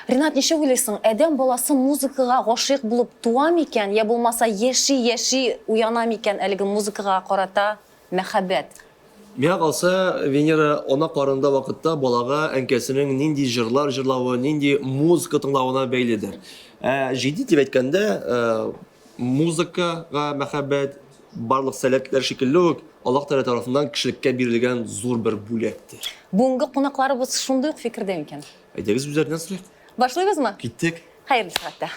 Ринат, неше ойлайсың, әдәм баласы музыкаға ғашық болып туа мекен, я болмаса еши уяна мекен әлгі музыкаға қарата мәхәббәт? Миңа қалса, Венера ана қарында вақытта балаға әнкәсінің нинди жырлар жырлауы, нинди музыка тыңлауына бәйледер. Жиди деп әйткәндә, музыкаға мәхәббәт барлык сәләтләр шикелле үк Аллаһ Тәгалә тарафыннан кешелеккә бирелгән зур бер бүләктер. Бүгінгі қонақларыбыз шундый ук фикердә микән? Әйдәгез үзләреннән сорыйк. Башлыйбызмы? Киттек. Хәерле сәгатьтә.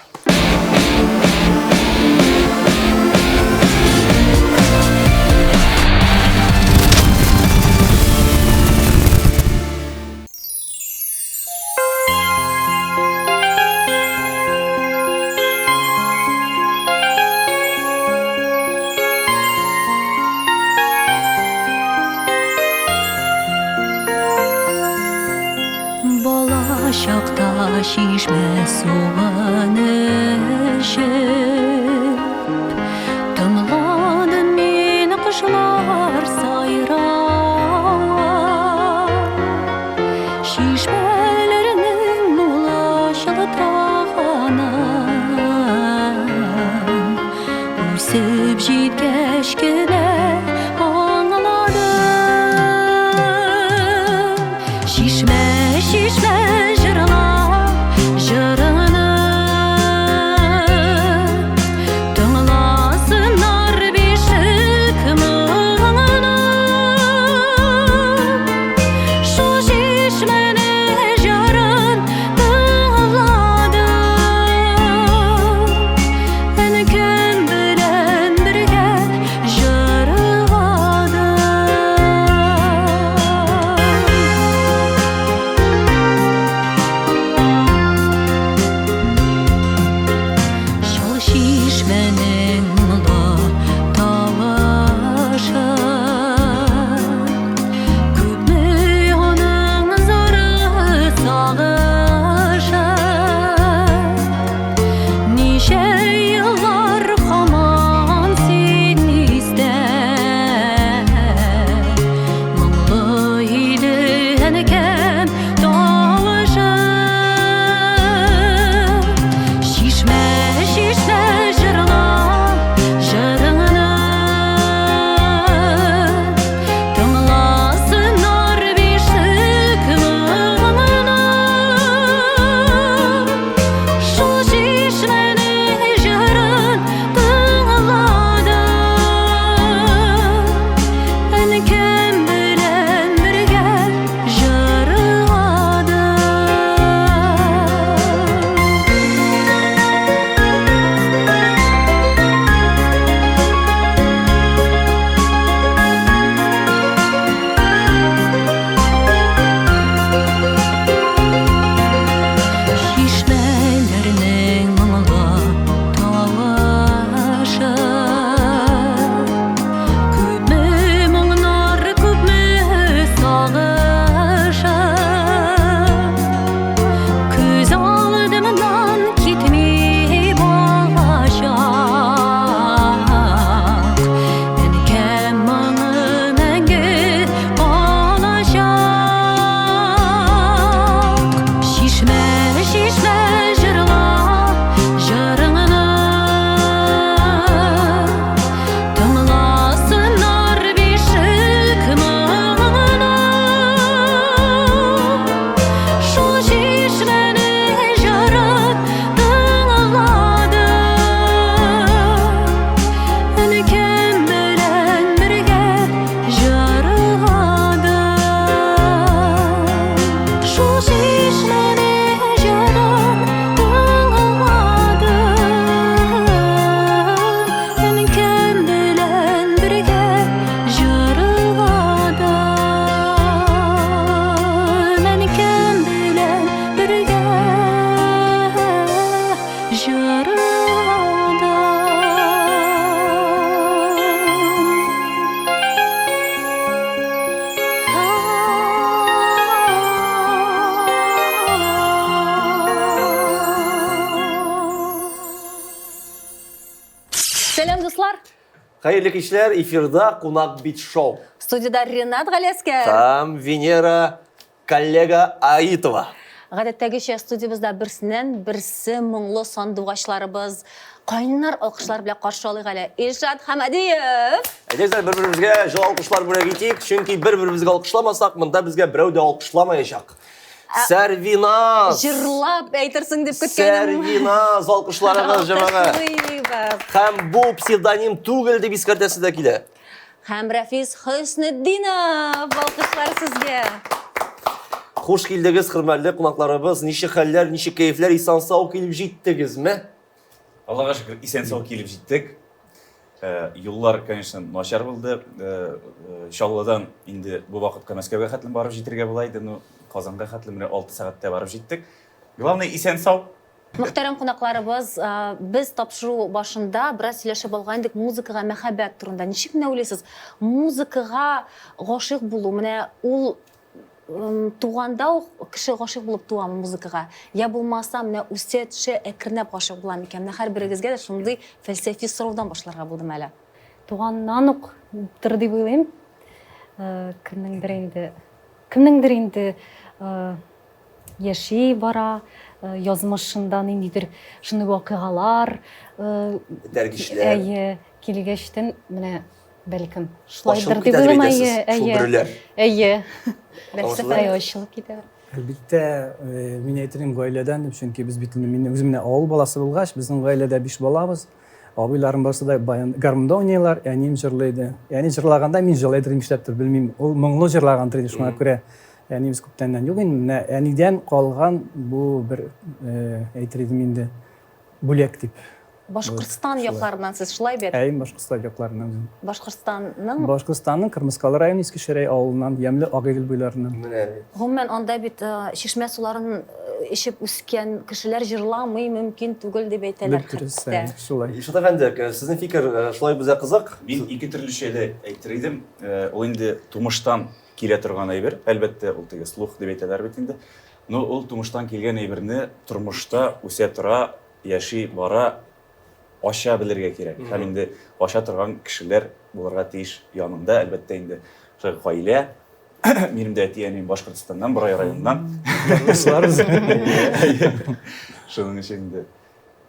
Şakta şişme soğan eşip Tımladın meni kışlar sayrar Şişmelerinin mulaşılı tağanan Üsüp jitkeşkine anladım Şişme Сәлем, дуслар! Хәерле кичләр, эфирда Кунак Бит Шоу. Студияда Ринат Галескер. Там Венера коллега Аитова. Гадәттәгечә студиябызда берсеннән берсе моңлы сандугачларыбыз, кайнар алкышлар белән каршы алыйк әле. Илшат Хамадиев. Әйдәгез бер-беребезгә җыл алкышлар бүләк итик, чөнки бер-беребезгә алкышламасак, монда безгә берәү дә алкышламаячак. Сәрвиназ! Җырлап әйтерсең дип көткәнем. Сәрвиназ алкышларыгыз җәмәгать. Алкышлыйбыз. Һәм бу псевдоним түгел дип искәртәсе дә килә. Һәм Рафис Хөснетдинов, алкышлар сезгә. Хуш килдегез, хөрмәтле кунакларыбыз. Ничек хәлләр, ничек кәефләр, исән-сау килеп җиттегезме? Аллаға шükür, исән-сау килеп җиттек. Юллар, конечно, начар булды. Чаллыдан инде бу вакытка Мәскәүгә хәтлем барып җитәргә була иде. Ну, Казанга хәтлем 6 сәгатьтә барып җиттек. Главное, исән-сау. Мөхтәрәм кунакларыбыз, без тапшыру башында бераз сөйләшеп алган идек музыкага мәхәббәт турында. Ничек менә уйлыйсыз? Музыкага гашыйк булу, менә ул туганда ук кеше гашыйк булып туамы музыкага? Я булмаса, менә үсә төшә әкренләп гашыйк була микән? Менә һәрберегезгә дә шундый фәлсәфи сораудан башларга булдым әле. Туганнан ук тор дип уйлыйм. Кемнеңдер инде яши бара, язмышында ниндидер шундый вакыйгалар, Дәргишләр. әйе, килгәчтен менә бәлкем шулайдыр Ачылып дип китә уйлыйм, дип әйтәсез, шул берүләр. әйе. Аңлашылды? Ачылып китә. Әлбәттә, мин әйтергән гаиләдән дип, чөнки без бит мин үзем менә авыл баласы булгач, безнең гаиләдә 5 балабыз. Абыйларым барсы да гармонда уйныйлар, әним җырлайды. Яни җырлаганда мин җырлыйдыр нишләптер белмим. Ул моңлы җырлаган тиде шуңа күрә. Яни без күптәннән юк инде. Әнидән калган бу бер әйтер идем инде бүләк дип. Башкортстан якларыннан сез шулай бит. Әйм Башкортстан якларыннан. Башкортстанның Башкортстанның Кырмыскалы районы Искешерәй авылыннан, Ямлы Агыгыл буйларыннан. Менә гомумән анда бит чишмә суларын эчеп үскән кешеләр җырламый мөмкин түгел дип әйтәләр хәтта. Шулай. Илшат әфәнде, сезнең фикер шулай безгә кызык. Мин ике төрлечә дә әйтер идем. Ул инде тумыштан килә торган әйбер. Әлбәттә, ул теге слух дип әйтәләр бит инде. Но ул тумыштан килгән әйберне тормышта үсә тора, яши бара, аша белергә кирәк. Һәм инде аша торган кешеләр булырга тиеш янында, әлбәттә инде гаилә. Минем дә әти-әним Башкортстаннан, Борай районыннан. Шуның өчен инде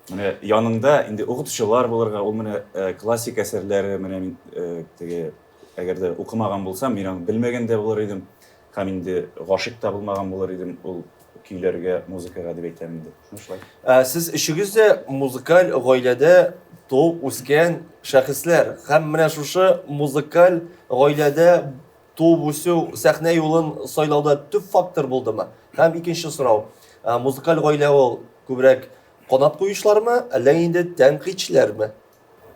менә янында инде укытучылар булырга, ул менә классик әсәрләре, менә мин теге әгәр дә укымаган булсам, мин аны белмәгән дә булыр идем. Һәм инде гашыйк та булмаган булыр идем ул көйләргә, музыкага дип әйтәм инде. Шулай. Сез өчегез дә музыкаль гаиләдә туып үскән шәхесләр. Һәм менә шушы музыкаль гаиләдә туып үсү сәхнә юлын сайлауда төп фактор булдымы? Һәм икенче сорау. Музыкаль гаилә ул күбрәк канат куючылармы, әллә инде тәнкыйтьчеләрме?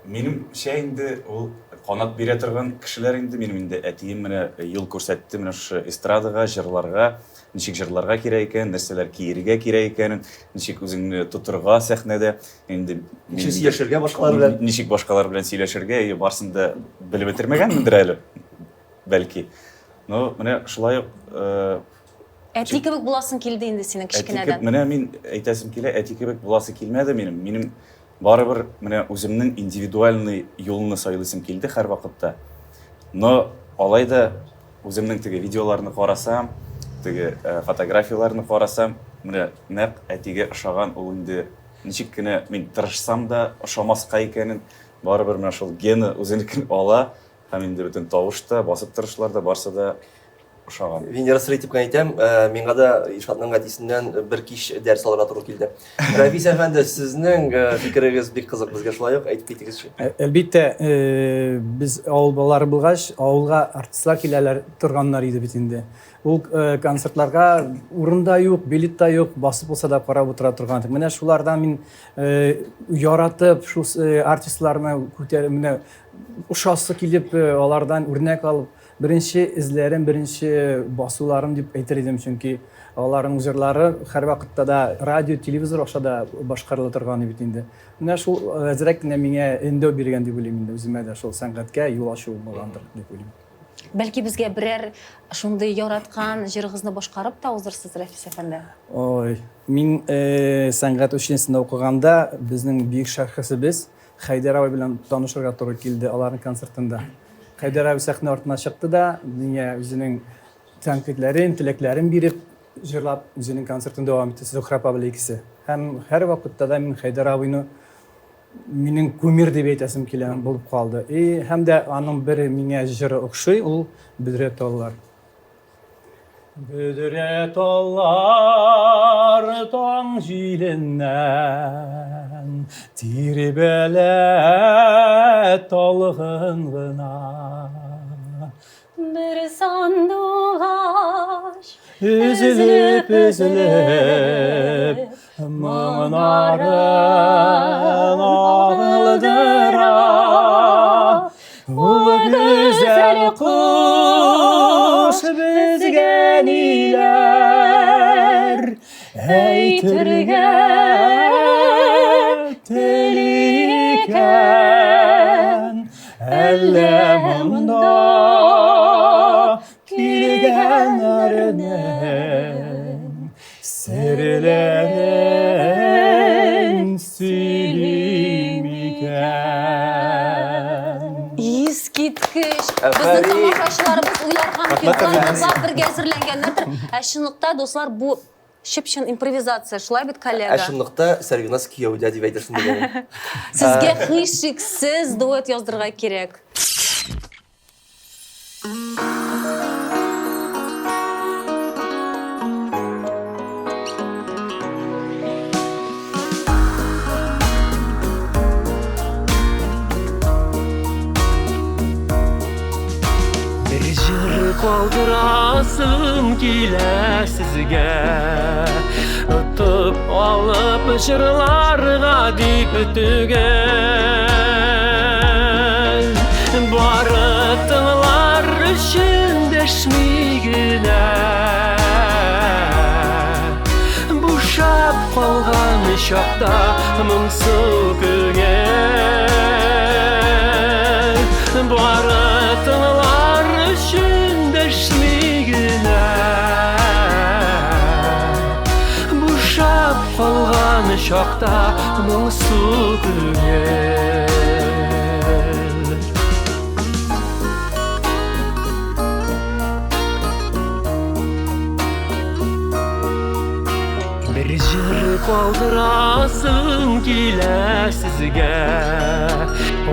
Минем инде ул канат бирә торган кешеләр инде. Минем инде әтием менә юл күрсәтте менә шу эстрадага, җырларга, ничек җырларга кирәк икән, нәрсәләр киергә кирәк икәнен, ничек үзеңне тотырга сәхнәдә. Инде Ничек сөйләшергә башкалар белән? Ничек башкалар белән сөйләшергә, барсын да белеп бетермәгәнмендер әле. Бәлки. Но менә шулай ук Әти кебек буласың килде инде синең кичкенәдән. менә мин әйтәсем килә, әти кебек буласы килмәде минем. Минем барыбер менә үземнең индивидуальный юлны сайлыйсым килде һәр вакытта. Но алай да үземнең теге видеоларны карасам, теге фотографияларны карасам, менә нәкъ әтигә ошаган ул инде ничек кенә мин тырышсам да ошамаска икәнен барыбер менә шул гены үзенекен ала. Һәм инде бөтен тавышта, басып торышлар да барса да ошаган. Венера сырайтып әйтәм, миңа да Илшатның әтисеннән бер кич дәрс алырга туры килде. Рафис әфәнде, сезнең фикерегез бик кызык, безгә шулай ук әйтеп китегезче. Әлбәттә, без авыл балалары булгач, авылга артистлар киләләр торганнар иде бит инде. Ул концертларга урында юк, билет та юк, басып булса да карап утыра торган. Менә шулардан мин яратып, шу артистларны күтәреп, менә ушасы килеп, алардан үрнәк алып, беренче изләрем, беренче басуларым дип әйтер идем, чөнки аларның җырлары һәр вакытта да радио, телевизор аша да башкарыла торган бит инде. Менә шул әзрәк кенә миңа эндә биргән дип уйлыйм инде, үземә дә шул сәнгатькә юл ачу булгандыр дип уйлыйм. Бәлки безгә берәр шундый яраткан җырыгызны башкарып та узырсыз, Рафис әфәнде. Ой, мин сәнгать училищесында укыганда безнең бик шәхесебез Хайдар абый белән танышырга туры килде аларның концертында. Хайдар абый сәхнә артына чыкты да, миңа үзенең тәнкыйтьләрен, теләкләрен биреп, жырлап өзінің концертін давам етті Зухра Павле ikisi. Һәм һәр вакытта да мин Хайдар абыйны минең кумир дип әйтәсем килә булып калды. Һәм дә аның бер миңа җыры охшый, ул Бүдре таллар. Бүдре таллар таң җиленнән тирбәлә талгын гына. Bir sandıgaş Üzülüp Mınarın ağıldıra Ulu güzel kuş bizge niler Eytirge teliken Elle munda kirgenlerinin serilerin silimiken. Искиткіш. Әфәрин. Біздің тамашашыларымыз уйларған күйқанымызға бірге әзірленгендердір. Әшінлікта, достар, бұл шепшін импровизация. Шулай бит, коллега? Әшінлікті Сәрвинас кияудя деп айтырсың деген. Сізге хишіксіз дуэт яздырға керек. Kaldırasım kile sizge Ötüp alıp jırlarga dip tügel Barıtınlar üçün deşmigine Buşap kalgan şakta mımsı kügel Barıtınlar üçün deşmigine Buşap kalgan şakta mımsı kügel Bir jır kaldırasım kile sizge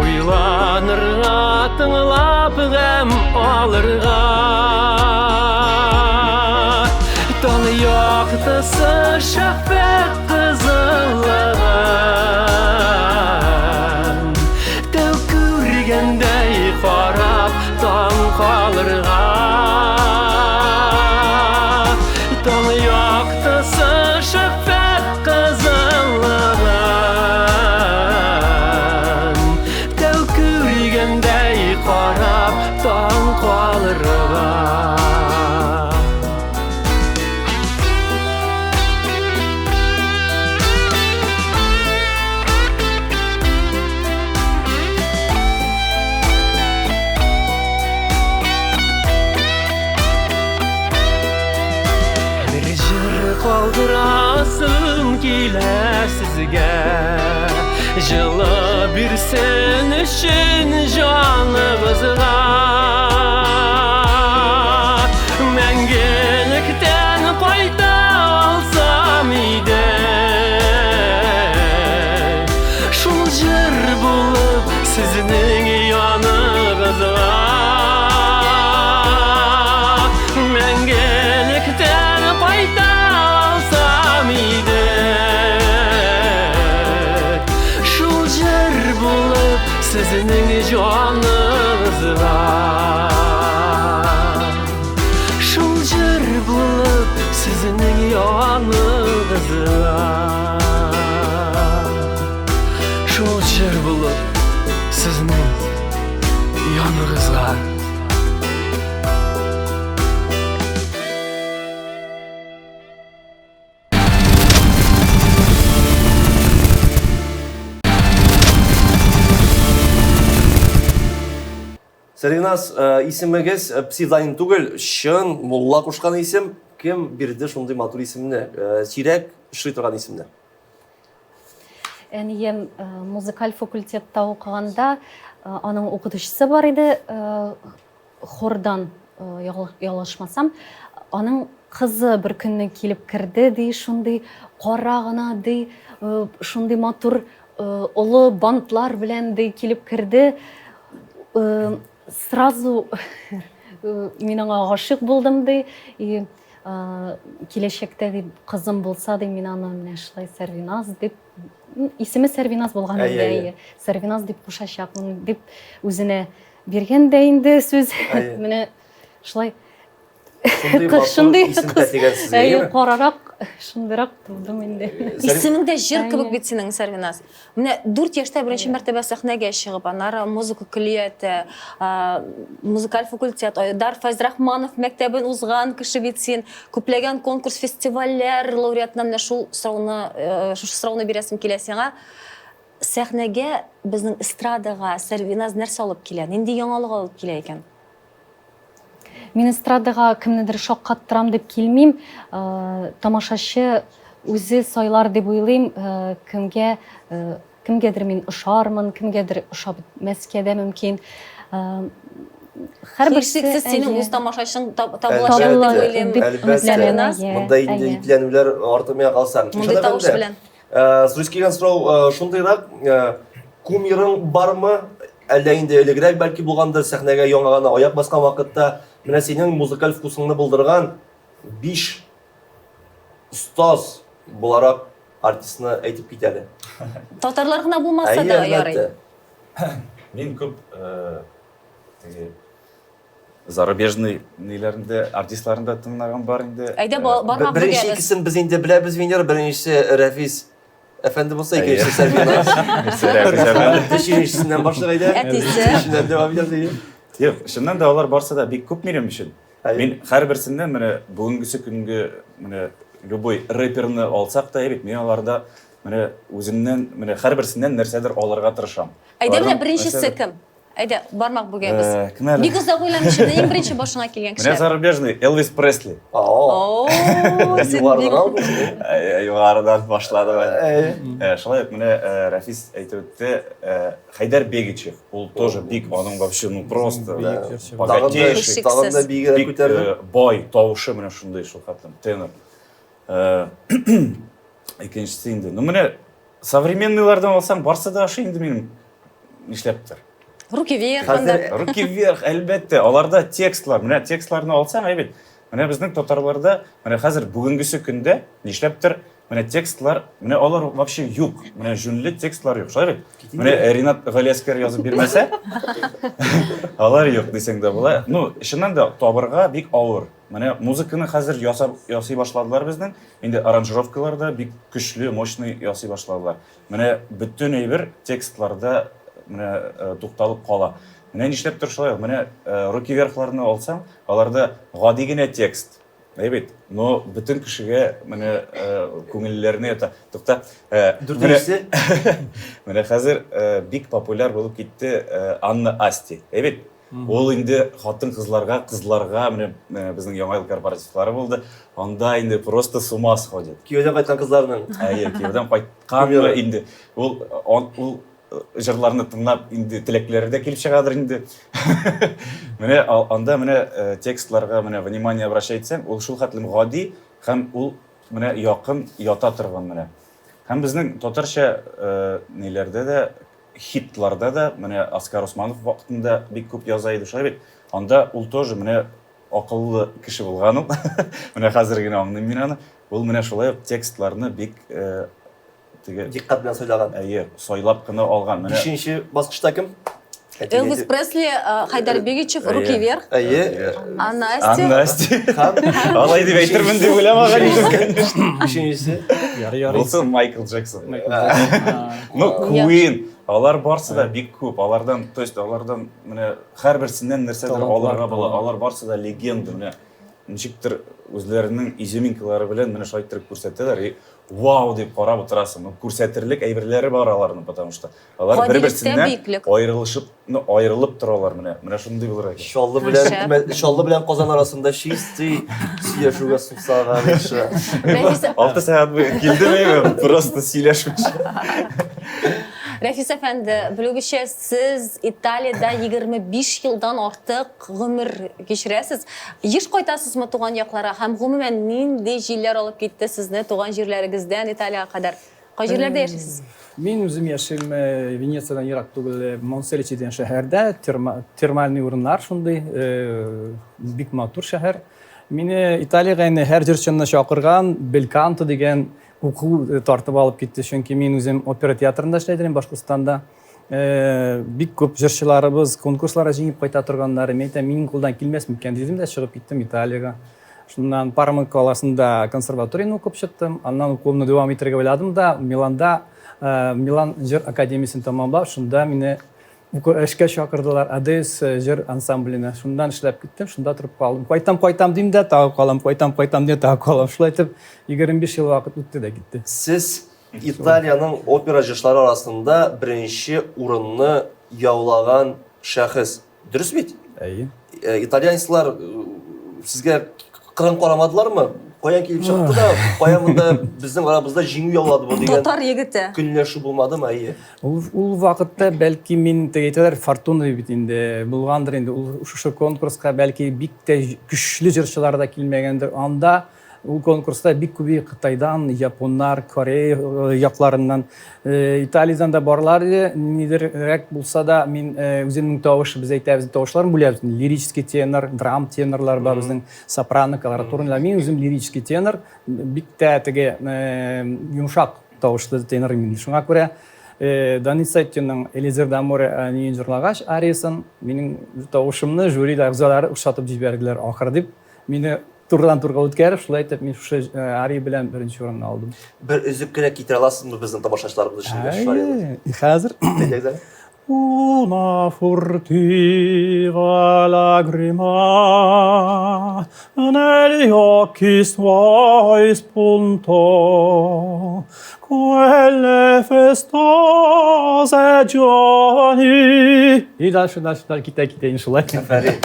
Uylanırga tınlap gem alırga Talı yaktısı şafak kızılığın Tev kürgendey qarap tan kalırga Talı yaktısı şafak kızılığın Tev kürgendey qarap tan kalırga Kaldırasım kile sizge Жылы bir sen için canımızga Mengelikten qayta alsam ide Şul jır bulup sizning yanınızga Mengelikten qayta alsam ide Şul jır bulup sizning canınızga Şul jır bulup sizning yanınızga Şul jır bulup sizning yanınızga Сәрвинас, исемегез псевдоним түгел, шын мулла кушкан исем, кем бирде шундый матур исемне? Сирәк шый торган исемне. Әнием музыкаль факультетта укыганда аның укытучысы бар иде, хордан ялгышмасам. Аның кызы бер көнне килеп керде, ди, шундый кара гына, ди, шундый матур олы бантлар белән ди килеп керде. Сразу мин аңа гашык булдым, ди. И киләчәктә ди кызым булса, ди, мин аны менә шулай Сәрвиназ дип, исеме Сәрвиназ булган инде. Сәрвиназ дип кушачакмын дип үзенә биргән дә инде сүз. Менә шулай Шундый исем тәтегән сезгә. Карарак, шундырак булдым инде. Исемеңдә җыр кебек бит синең, Сәрвиназ. Менә 4 яшьтә беренче мәртәбә сәхнәгә чыгып, аннары музыка көллияте, музыкаль факультет, Айдар Файзрахманов мәктәбен узган кеше бит син. Күпләгән конкурс, фестивальләр лауреатына менә шул сорауны бирәсем килә сиңа. Сәхнәгә безнең эстрадага Сәрвиназ нәрсә алып килә? Нинди яңалык алып килә икән? Мин эстрадага кемнедер шаккаттырам дип килмим. Тамашачы үзе сайлар дип уйлыйм. Кемгәдер мин ошармын, кемгәдер ошап бетмәскә мөмкин. Һәрберсе синең үз тамашачың табылачак дип уйлыйм. Әлбәттә, монда инде ипләнүләр артымая калса. Монда тавыш белән. Сұрыс келген сұрау шундайрак, кумирың бармы? Әллә инде элегрәк бәлки булгандыр, сәхнәгә яңа гына аяк баскан вакытта менә синең музыкаль вкусыңны булдырган 5 остаз буларак артистны әйтеп кит әле. Татарлар гына булмаса да ярый. Мин күп зарубежный ниләрендә, артистларында тыңлаган бар инде. Әйдә бармак Беренче бүгәбез. икесен без инде беләбез, Венера. Беренчесе Рәфис әфәнде булса, икенчесе Сәрвиназ. Üçüncüsünden başlaydı. Әтисе. Üçüncüden devam edelim. Yok, шыннан да алар барса да бик күп минем өчен. Мин һәрберсеннән менә бүгенгесе көнгә менә любой рэперны алсак да, бит, мин аларда менә үземнән менә һәрберсеннән нәрсәдер алырга тырышам. Әйдә менә беренчесе кем? Әйдә бармак бүгәбез. Кем әле? Бик озак уйламыйчы, иң беренче башыңа килгән Менә кеше. зарубежный Элвис Пресли. Aa. Син Yuvardan бик aldın. Югарыдан башлады менә. Шулай менә Рәфис әйтеп үтте, Хайдар Бегичев. Ул тоже бик, аның вообще ну просто богатейший. Тагында бигрәк күтәрде. Бай тавышы менә шундый шул хәтлем тенор. Икенчесе инде. Ну менә современныйлардан алсаң, барса да ашы инде минем нишләптер. Руки вверх. Руки вверх, әлбәттә. Аларда текстлар, менә текстларны алсаң, әйбет. Менә безнең татарларда, менә хәзер бүгенгесе көндә нишләптер, менә текстлар, менә алар вообще юк. Менә җүнле текстлар юк. Шулай бит. Менә Ринат Галиаскер язып бирмәсә, алар юк дисәң дә була. Ну, чыннан да табырга бик авыр. Менә музыканы хәзер ясый башладылар безнең. Инде аранжировкаларда бик көчле, мощный ясый башладылар. Менә бөтен әйбер текстларда менә тукталып кала. Менә нишләптер шулай? Менә руки вверхларны алсаң, аларда гади генә текст. Әйбет, но бөтен кешегә менә күңелләрне ята. Тукта, Дүртенчесе менә хәзер бик популяр булып китте Анна Асти. Әйбет, ул инде хатын-кызларга, менә безнең яңа ел корпоративлары булды. Анда инде просто с ума сходит. Күйеудән кайткан кызларның. Күйеудән кайткан инде. Ул жырларны тыңлап, инде телекләре дә килеп чыгадыр инде. Менә анда менә текстларга менә внимание обращайтсаң, ул шул хәтлем гади һәм ул менә якын ята торган менә. Һәм безнең татарча ниләрдә дә, хитларда да менә Оскар Усманов вакытында бик күп яза иде шулай бит. Анда ул тоже менә акыллы кеше булган ул. Менә хәзер генә аңлыйм мин аны. Ул менә шулай текстларны бик Диккат белән сайлаган. Әйе, сайлап кына алган. Менә 5нче баскычта кем? Элвис Пресли, Хайдар Бегичев, руки вверх. Әйе. Анна Анна Асти. Асти. Алай дип әйтермен дип уйламаган идем. 5нчесе. Булсын Майкл Джексон. Ну, Queen. Алар барсы да бик күп. Алардан, то есть алардан менә һәрберсеннән нәрсәдер алырга була. Алар барсы да легенда менә. Ничектер үзләренең изюминкалары белән менә шулай итеп күрсәтәләр. Вау дип карап утырасың. Күрсәтерлек әйберләре бар аларның, потому что алар бер-берсеннән аерылып торалар менә. Менә шундый булыр икән. Шаллы белән Казан арасында чистый сөйләшүгә суксаган ише. 6 сәгать килдеме? Просто сөйләшүче. Рәфис әфәнде, білугіше сіз Италияда 25 жылдан артық ғұмыр кешіресіз. Еш қайтасыз ма туған яқлара? Һәм ғұмымен нендей жерлер алып кетті сізні туған жерлеріңізден Италияға қадар? Қай жерлерде яшайсыз? Мен өзім яшайм Венециядан ерак түгіл Монселичи деген шәһәрдә, термальный урыннар шундай, бик матур шәһәр. Мені Италияға енді һәр җырчыны шақырған Белканто деген оқу тартып алып кетті. Чөнки мен өзім опера театрында эшләдем Башкортстанда. Бик көп җырчыларыбыз конкурсларга җиңеп кайта торганнары. Мен әйтәм, минең кулдан килмәс микән дидем дә чыгып киттем Италияга. Шуннан Парма қаласында консерваторияны оқып чыктым. Аннан укуымны дәвам итәргә уйладым да Миланда Милан җыр академиясын тәмамлап, шунда мине эшкә чакырдылар Адес җыр ансамбленә. Шундан эшләп киттем, шунда торып калдым. Кайтам дим дә тагы калам, кайтам дим тагы калам. Шулай итеп 25 ел вакыт үтте дә китте. Сіз Италияның опера җырчылары арасында беренче урынны яулаған шәхес. Дөрес бит? Әйе. Итальянецлар сезгә кырын карамадылармы? Каян килеп чыкты да, каямында безнең арабызда җиңү яулады бу дигән Татар егеті. көнләшү булмадымы? Әйе. Ул вакытта бәлки мин тегетләр фортуна бит инде булгандыр инде. Ул шушы конкурска бәлки бик тә көчле җырчылар да килмәгәндер. Анда ул конкурста бик күп Кытайдан, Японнар, Корея якларыннан, Италиядан да барлар иде. Нидеррәк булса да мин үземнең тавышы, без әйтәбез, тавышларым бүләбез. Лирический тенор, драм тенорлар бар безнең, сопрано, колоратурный. Мин үзем лирический тенор, бик тә теге йомшак тавышлы тенор мин. Шуңа күрә Даницеттинның Элизер Даморе нин җырлагач ариясын минең тавышымны жюри әгъзалары ошатып җибәрделәр ахыр дип. Мине турдан-турга үткәреп, шулай итеп мин шушы ария белән беренче урынны алдым. Бер өзеп кенә китерә аласызмы безнең тамашачыларыбыз өчен? Хәзер Una furtiva lagrima negli occhi suoi spuntò quelle festose giorni. И дальше китә иншалла. Әфәрин.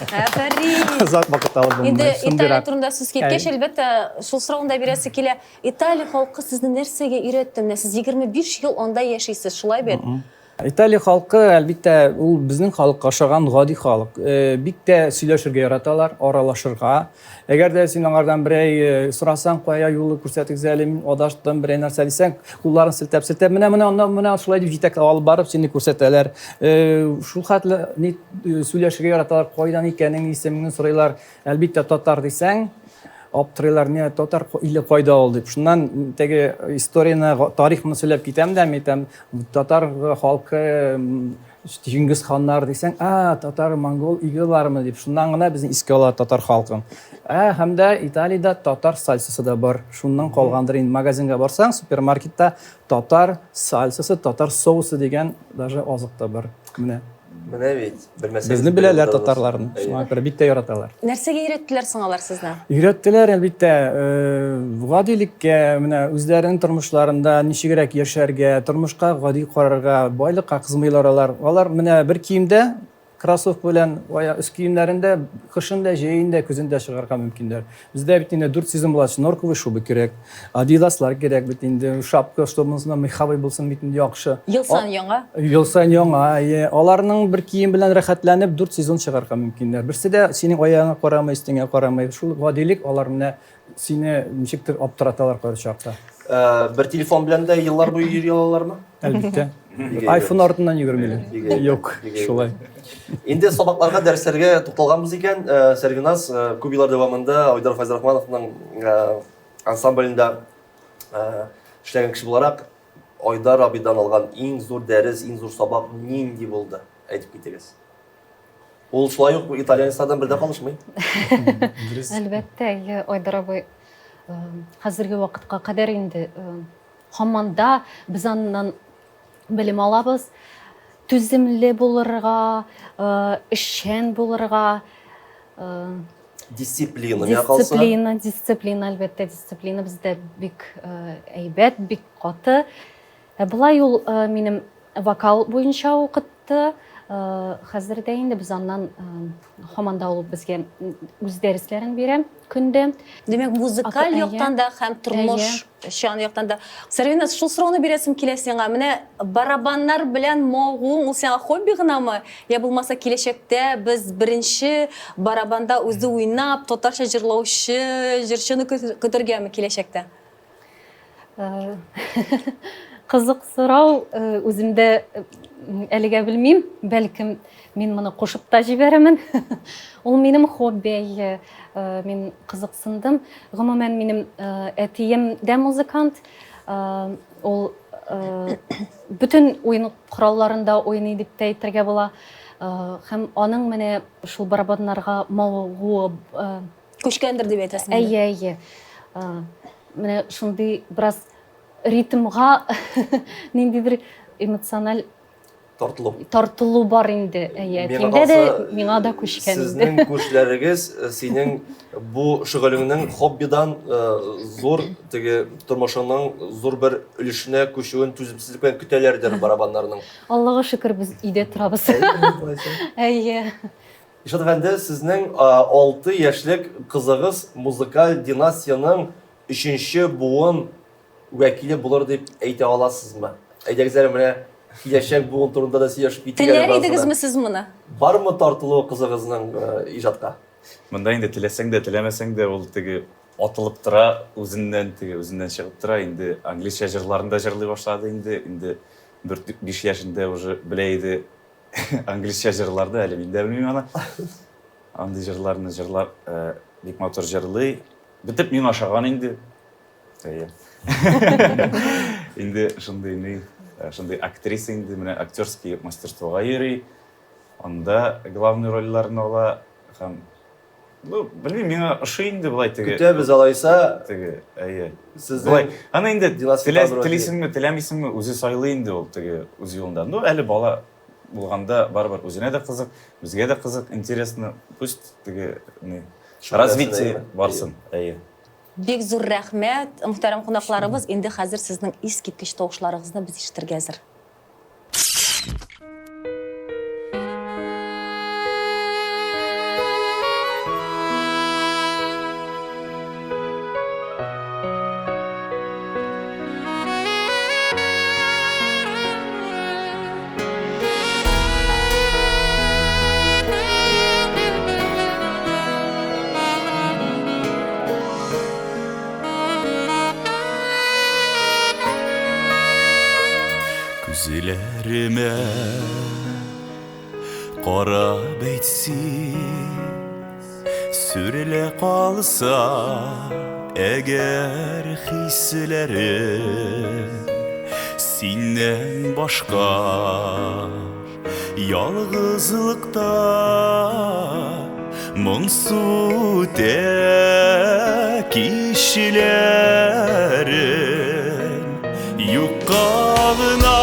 Зат вакыт алып Енді Италия турында сүз кеткеш, әлбәттә, шул сорауында бирәсе килә. Италия халкы сезне нәрсәгә өйрәтте? Менә сез 25 ел анда яшисез, шулай бит? Италия халкы, әлбәттә, ул безнең халыкка охшаган гади халык. Бик тә сөйләшергә яраталар, аралашырга. Әгәр дә син аңардан берәй сорасаң, кая юлы күрсәтегез әле, мин адаштым, берәй нәрсә дисәң, кулларын селтәп, менә шулай дип җитәкләп алып барып сине күрсәтәләр. Шул хәтле сөйләшергә яраталар, кайдан икәнен, исемеңне сорыйлар. Әлбәттә, татар дисәң, аптырыйлар, не татар иле кайда ул дип. Шуннан теге историяны, тарихны сөйләп китәм дә, әйтәм, татар халкы Җиңгиз ханнар дисәң, татар, монгол игелармы дип. Шуннан гына безнең искә ала татар халкын. Һәм дә Италиядә татар сальсасы да бар. Шуннан калгандыр инде. Магазинга барсаң, супермаркетта татар сальсасы, татар соусы дигән даже азык та бар. Менә бит. Безне беләләр татарларны. Шуңа күрә бик тә яраталар. Нәрсәгә өйрәттеләр соң алар сезне? Өйрәттеләр, әлбәттә, гадилеккә, менә үзләренең тормышларында ничегрәк яшәргә, тормышка гади карарга, байлыкка кызмыйлар алар. Алар менә бер киемдә, кроссовка белән, үз киемнәрендә, кышында, җәендә, көзендә чыгарга мөмкиннәр. Бездә бит инде 4 сезон була, норковый шуба кирәк, адидаслар кирәк бит инде, шапка, чтобы меховый булсын бит инде яхшы. Ел сан яңа? Ел сан яңа. Аларның бер кием белән рәхәтләнеп 4 сезон чыгарга мөмкиннәр. Берсе дә синең аягыңа карамый, өстеңә карамый. Шул гадилек алар менә сине ничектер аптыраталар кайсы чакта. Бер телефон белән дә еллар буе йөри алалармы? Әлбәттә. iPhone артыннан йөгермиләр. Юк, шулай. Инде сабакларга, дәресләргә тукталганбыз икән, Сәрвиназ күп еллар дәвамында Айдар Файзрахмановның ансамблендә эшләгән кеше буларак, Айдар абыйдан алган иң зур дәрес, иң зур сабак нинди булды? Әйтеп китегез. Ул шулай ук итальянецлардан бердә калышмый. Әлбәттә, Айдар абый хәзерге вакытка кадәр инде һаманда без аннан белем алабыз. Түземле булырга, эшчән булырга, Дисциплина әлбәттә, дисциплина бездә бик әйбәт, бик каты. Булай ул минем вокал буенча укытты, Хәзер дә инде без аннан һаманда ул безгә үз дәресләрен бирә көндә. Демек, музыкаль Ата- яктан да һәм тормыш шан яктан да. Сәрвиназ, шул сорауны бирәсем килә сиңа. Менә барабаннар белән могу ул сиңа хобби гынамы? Я булмаса киләчәктә без беренче барабанда үзе уйнап, татарча җырлаучы, җырчыны көтергәме киләчәктә? Кызык сорау, үземдә әлегә белмим, бәлкем мин моны кушып та җибәрәмен. Ул минем хобби, мин кызыксындым. Гомумән минем әтием дә музыкант. Ул бүтән уен коралларында уйный дип тә әйтергә була. Һәм аның менә шул барабаннарга мавыгу Күчкәндер дип әйтәсең. әйе. Менә шундый бераз ритмга ниндидер эмоциональ тартылу бар инде. Әйтимдә дә миңа да күчкән инде. Сезнең күчләрегез синең бу шөгылеңнең хоббидан зур теге тормышыңның зур бер өлешенә күчүен түземсезлек белән көтәләрдер барабаннарның. Аллага шөкер, без өйдә торабыз. Әйе. Ишат әфәнде, сезнең 6 яшьлек кызыгыз музыкаль династияның 3нче буын вәкиле булыр дип әйтә аласызмы? Әйдәгезләр, менә киләчәк буын турында да сөйләшеп китәләр. Теләр идегезме сез моны? Бармы тартылу кызыгызның иҗатка? Монда инде теләсәң дә, теләмәсәң дә ул теге атылып тора, үзеннән чыгып тора. Инде английча җырларында җырлый башлады инде. Инде 4-5 яшендә уже белә иде английча җырларды, әле мин дә белмим аны. Андый җырларны җырлап бик матур җырлый. Битеп мин ашаган инде. Инде шундый актриса инде, менә актерский мастерствога йөри. Анда главный рольләрне ала һәм белмим, миңа ошый инде булай теге. Көтәбез алайса, Теге, сезнең аны инде Династия телисеңме, теләмисеңме, үзе сайлый инде ул теге үз юлында. Әле бала булганда барыбер үзенә дә кызык, безгә дә кызык, интересно. Пусть теге развитие барсын. Бик зур рәхмәт, мөхтәрәм кунакларыбыз. Инде хәзер сезнең искиткеч тавышларыгызны без ишетергә әзер. Күзләремә карап әйтсин, сүрелә калса әгәр хисләрем, синнән башка ялгызлыкта моңсу кишиләрем юкка гына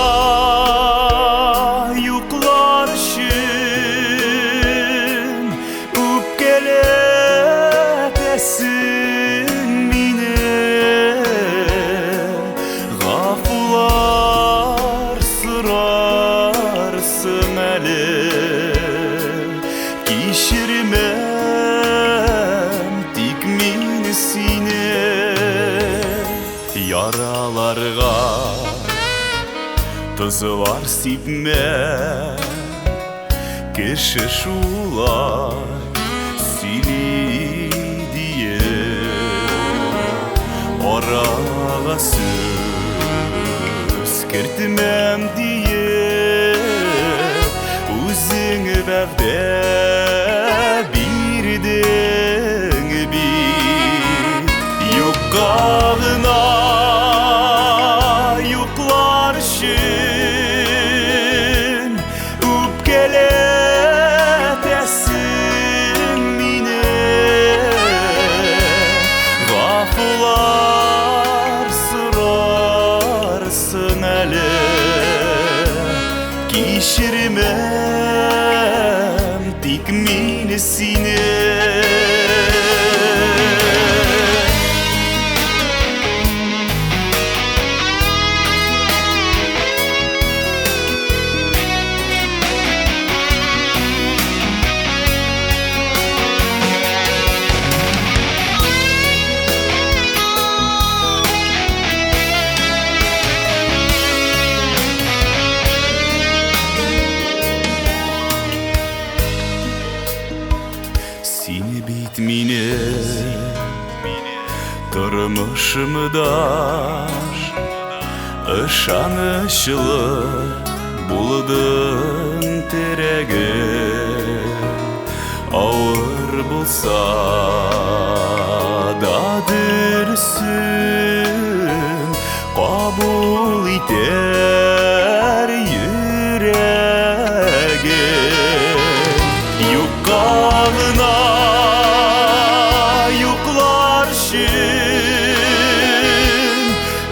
Tızılar sipme, kişi şulay sili diye orağa söz kirtmem diye uzun bevde birdin bir yok kağına yoklar Kişirmem tek minesine Başımıdaş ышанычлы булдың терегі ауыр болса да дүрсін қабыл етер жүрегім юқағына юқлар үшін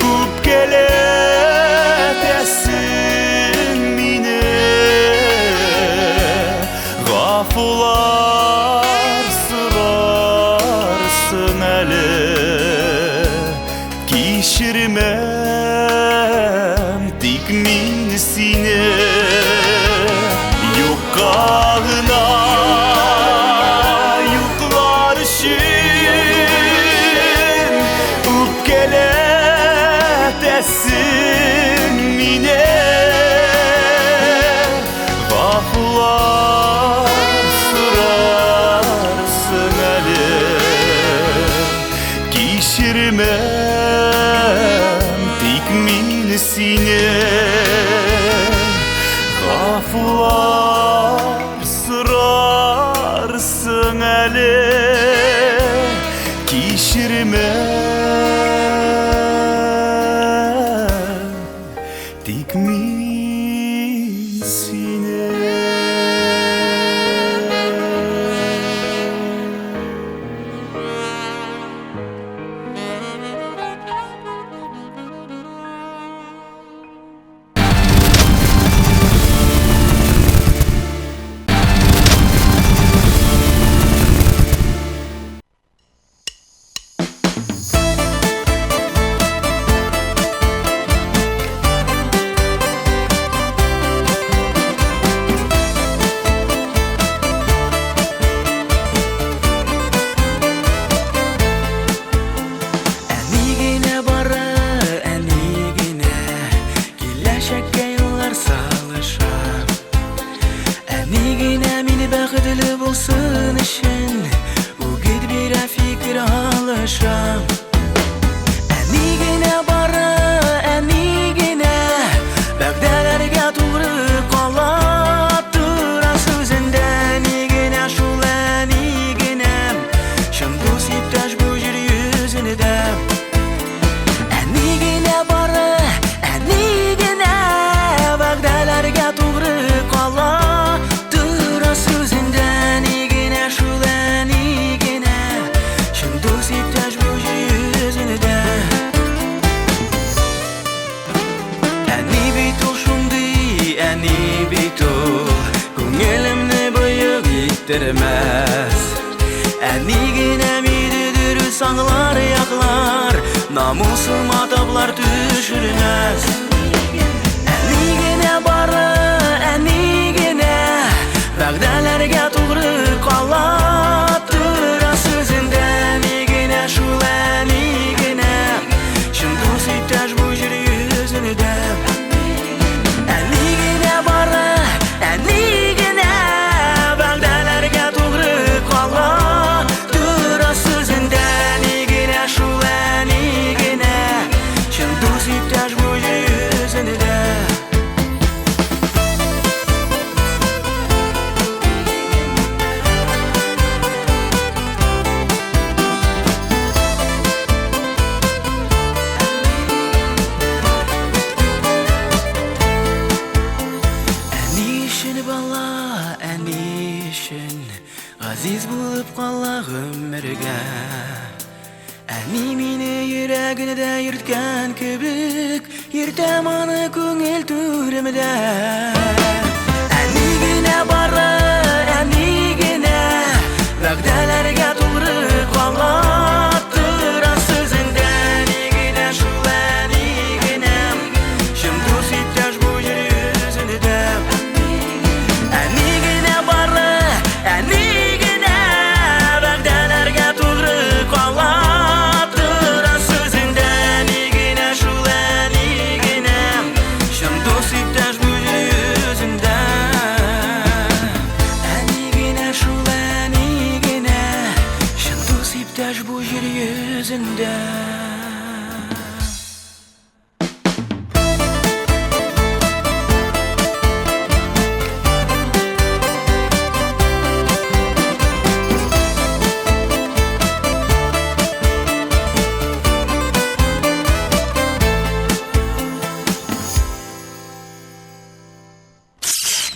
көп келетесің мені ғафулар сұрарсың әлі кешірмем тек мен сені юқағына юқлар үшін өпкелетесің мені ғафулар сұрарсың әлі кешірмем тек мен сені ғафулар сұрарсың әлі кешірмем тек мен сені Әнигіне бары, әнигіне келешекке yıllar салышам. Әнигіне мені бақытлы болсын үшін үгіт бір fikir алышам. Әнигіне бары, әнигіне бәгдәләргә туры кала тұра сөзінде. Әнигіне шул әнигіне шын дос иптәш бұ жер yüzünde. Әнигіне бары, әнигіне вәгдәләргә туры кала тұра сөзінде. Әнигіне шул әнигіне шын дос иптәш бұ жер yüzünde. Әни бит ул шундый, әни бит ул күңелемне быйык иттермәс. Әнигіне миді дөрес аңлар яклар, намусыма таплар төшермәс. Әнигіне бары, әнигіне вәгдәләргә туры кала тұра сөзінде. Әнигіне шул әнигіне шын дус иптәш бұ жер yüzünde. Әнигіне бары, әнигіне вәгдәләргә туры кала тұра сөзінде. Әнигіне шул әнигіне шын дус иптәш бұ жер yüzünde. Әни үшін бала, әни үшін ғазиз болып қала ғүмірге. Әни мені йөрәгенде йөрткән кебек, йөртәм аны күңел түремдә. Әнигіне бары, әнигіне вәгдәләргә туры кала тұра сөзінде. Әнигіне шул әнигіне шын дус иптәш бұ жер yüzünde. Әнигіне бары, әнигіне вәгдәләргә туры кала тұра сөзінде. Әнигіне шул әнигіне шын дус иптәш бұ жер yüzünde. Әнигіне шул әнигіне шын дус иптәш бұ жер yüzünde.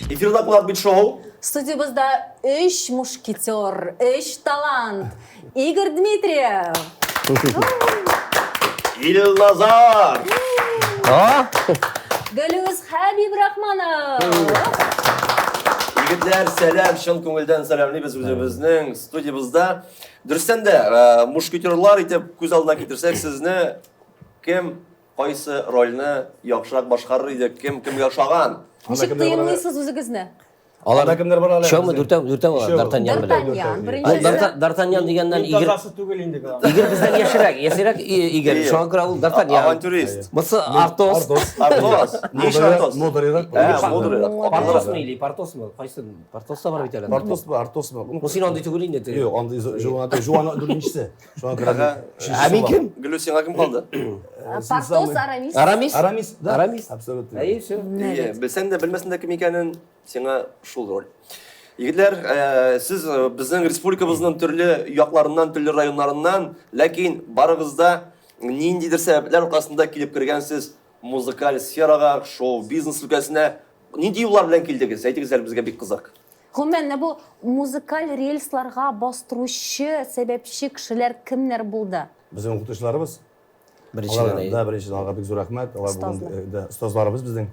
Эфирда Кулак Бит Шоу. Студиябызда 3 мушкетер, 3 талант. Игорь Дмитриев, Илназар. Гөлүз Хабиб Рахманов. Егетләр, сәлам, шын күңелдән сәламлыйбыз үзебезнең студиябызда. Дөрестән дә, мушкетерлар итеп күз алдына китерсәк, сезне кем кайсы рольне яхшырак башкарыр иде, кем яхшаган? Ничек тыймлыйсыз үзегезне? Алар кемнәр бар әле? Шоумы дүртәү алар, Д'Артаньян белән. Д'Артаньян, беренчесе. Д'Артаньян дигәннән Игорь Тазасы түгел инде. Игорь бездән яшьрәк Игорь. Шуңа күрә ул Д'Артаньян. Авантюрист. Мысы Артос. Артос. Ни эш Артос? Модерирак. Портосмы или Портосмы? Кайсы? Портос та бар бит әле. Артосмы. Ул син андый түгел инде. Юк, андый Жуан дүртенчесе. Шуңа күрә. Ә мин кем? Гөлүс, сиңа кем калды? Портос, Арамис. Арамис? Арамис, да. Арамис. Абсолютно. Әйе, всё. Белсәң дә, белмәсәң дә кем икәнен, сиңа шул роль. Егетләр, сез безнең республикабызның төрле якларыннан, төрле районнарыннан, ләкин барыгызда ниндидер сәбәпләр аркасында килеп кергәнсез музыкаль сферага, шоу-бизнес өлкәсенә. Нинди юллар белән килдегез? Әйтегез әле, безгә бик кызык. Гомумән, бу музыкаль рельсларга бастыручы, сәбәпче кешеләр кемнәр булды? Безнең укытучыларыбыз. Беренчедән. Да, беренчедән аларга бик зур рәхмәт. Алар Остазлар. бүген да остазларыбыз безнең.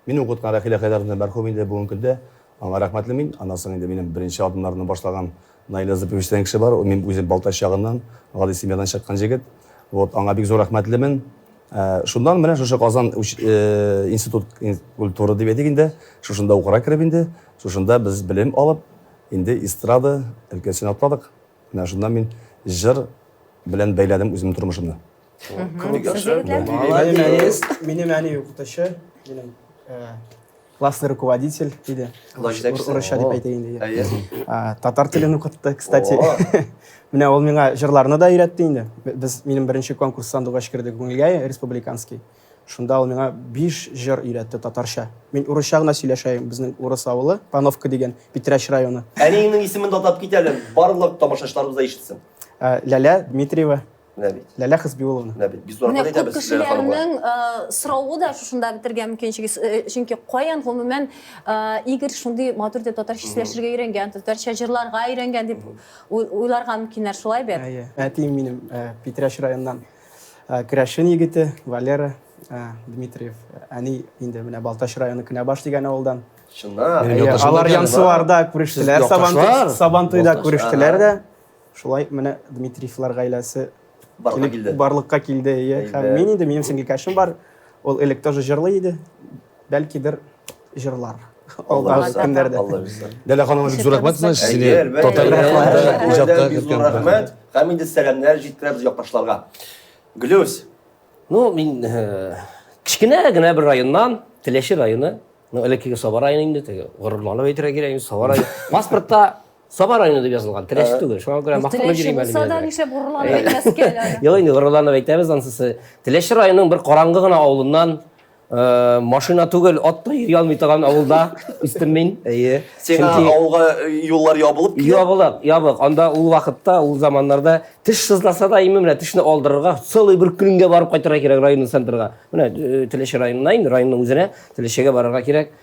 Мин укыткан Рахила Хайдаровна мәрхүм инде бүген көндә. Аңа рәхмәтле мин. Аннан инде минем беренче адымнарны башлаган Найла Запович дигән кеше бар. Мин үзем Балташ ягыннан, гади семьядан чыккан җегет. Вот, аңа бик зур рәхмәтлемен. Шундан менә шушы Казан институт культура дип әйтик инде. Шушында укырга кереп инде. Шушында без белем алып, инде эстрада өлкәсенә атладык. Менә шундан мин җыр белән бәйләдем үземнең тормышымны. Бик яхшы. Минем әни укытучы, минем классный руководитель иде. Класс җитәкчесе. Урысча дип әйтәйин инде. Әйе. Татар телен укытты, кстати. Менә ул миңа җырларны да өйрәтте инде. Без минем беренче конкурс сандугач кирдек күңелгә, республиканский. Шунда ул миңа 5 җыр өйрәтте татарча. Мин урысча гына сөйләшәм, безнең урыс авылы, Пановка дигән, Питрәч районы. Әниеңнең исемен атап кит әле. Барлык тамашачыларыбыз да ишетсен. Ләлә Дмитриева, Нәбит. Ләлә Хисбиуловна. Нәбит. Biz Менә рәхмәт күп әйтәбез сезләргә, ханымлар. кешеләрнең сорауы да шушында бетергән мөмкинчеге, чөнки каян гомумән Игорь шундый матур дип татарча сөйләшергә өйрәнгән, татарча җырларга өйрәнгән дип уйларга мөмкиннәр, шулай бит. Әйе. Әтием минем Питрәч районыннан Крашин егете, Валера Дмитриев. Әни инде менә Балташ районы Кенәбаш дигән авылдан. Шуннан. Әйе, алар Янсуарда күрештеләр, якташлар? Сабантуйда Балташ, күрештеләр дә. Шулай менә Дмитриевлар гаиләсе Барлык килде. барлыкка килде. Әйе. Һәм мин инде минем сеңлекәшем бар. Ул элек тоже җырлый иде. Бәлкидер җырлар. Алдагы көндәрдә. Алла билсен. Дәлә ханым бик зур рәхмәт сезгә. Әйе, Сине әлбәттә. тоталь иҗатка Бик зур киткән. рәхмәт. Һәм инде сәламнәр җиткерәбез якташларга. Гөлүс. Ну, мин кичкенә генә бер районнан, Теләши районы. Ну, элекке Саба районы инде, теге горурланып әйтергә кирәк, Саба районы. Паспортта Саба районы дип язылган. Теләши түгел. Шуңа күрә мактанып Теләши йөрим булса да әле. нишләп гурланып әйтмәскә әле? Юк, инде горурланып әйтәбез ансысы. Теләши районының бер караңгы гына авылыннан машина түгел, атта йөри алмый торган авылда үстем мин. Әйе. Сиңа авылга юллар ябылып килә. Ябык. Анда ул вакытта, ул заманнарда теш сызласа да име менә тешне алдырырга, целый бер көнгә барып кайтырга кирәк районның центрга. Менә Теләши районына инде, районның үзенә Теләшегә барырга кирәк.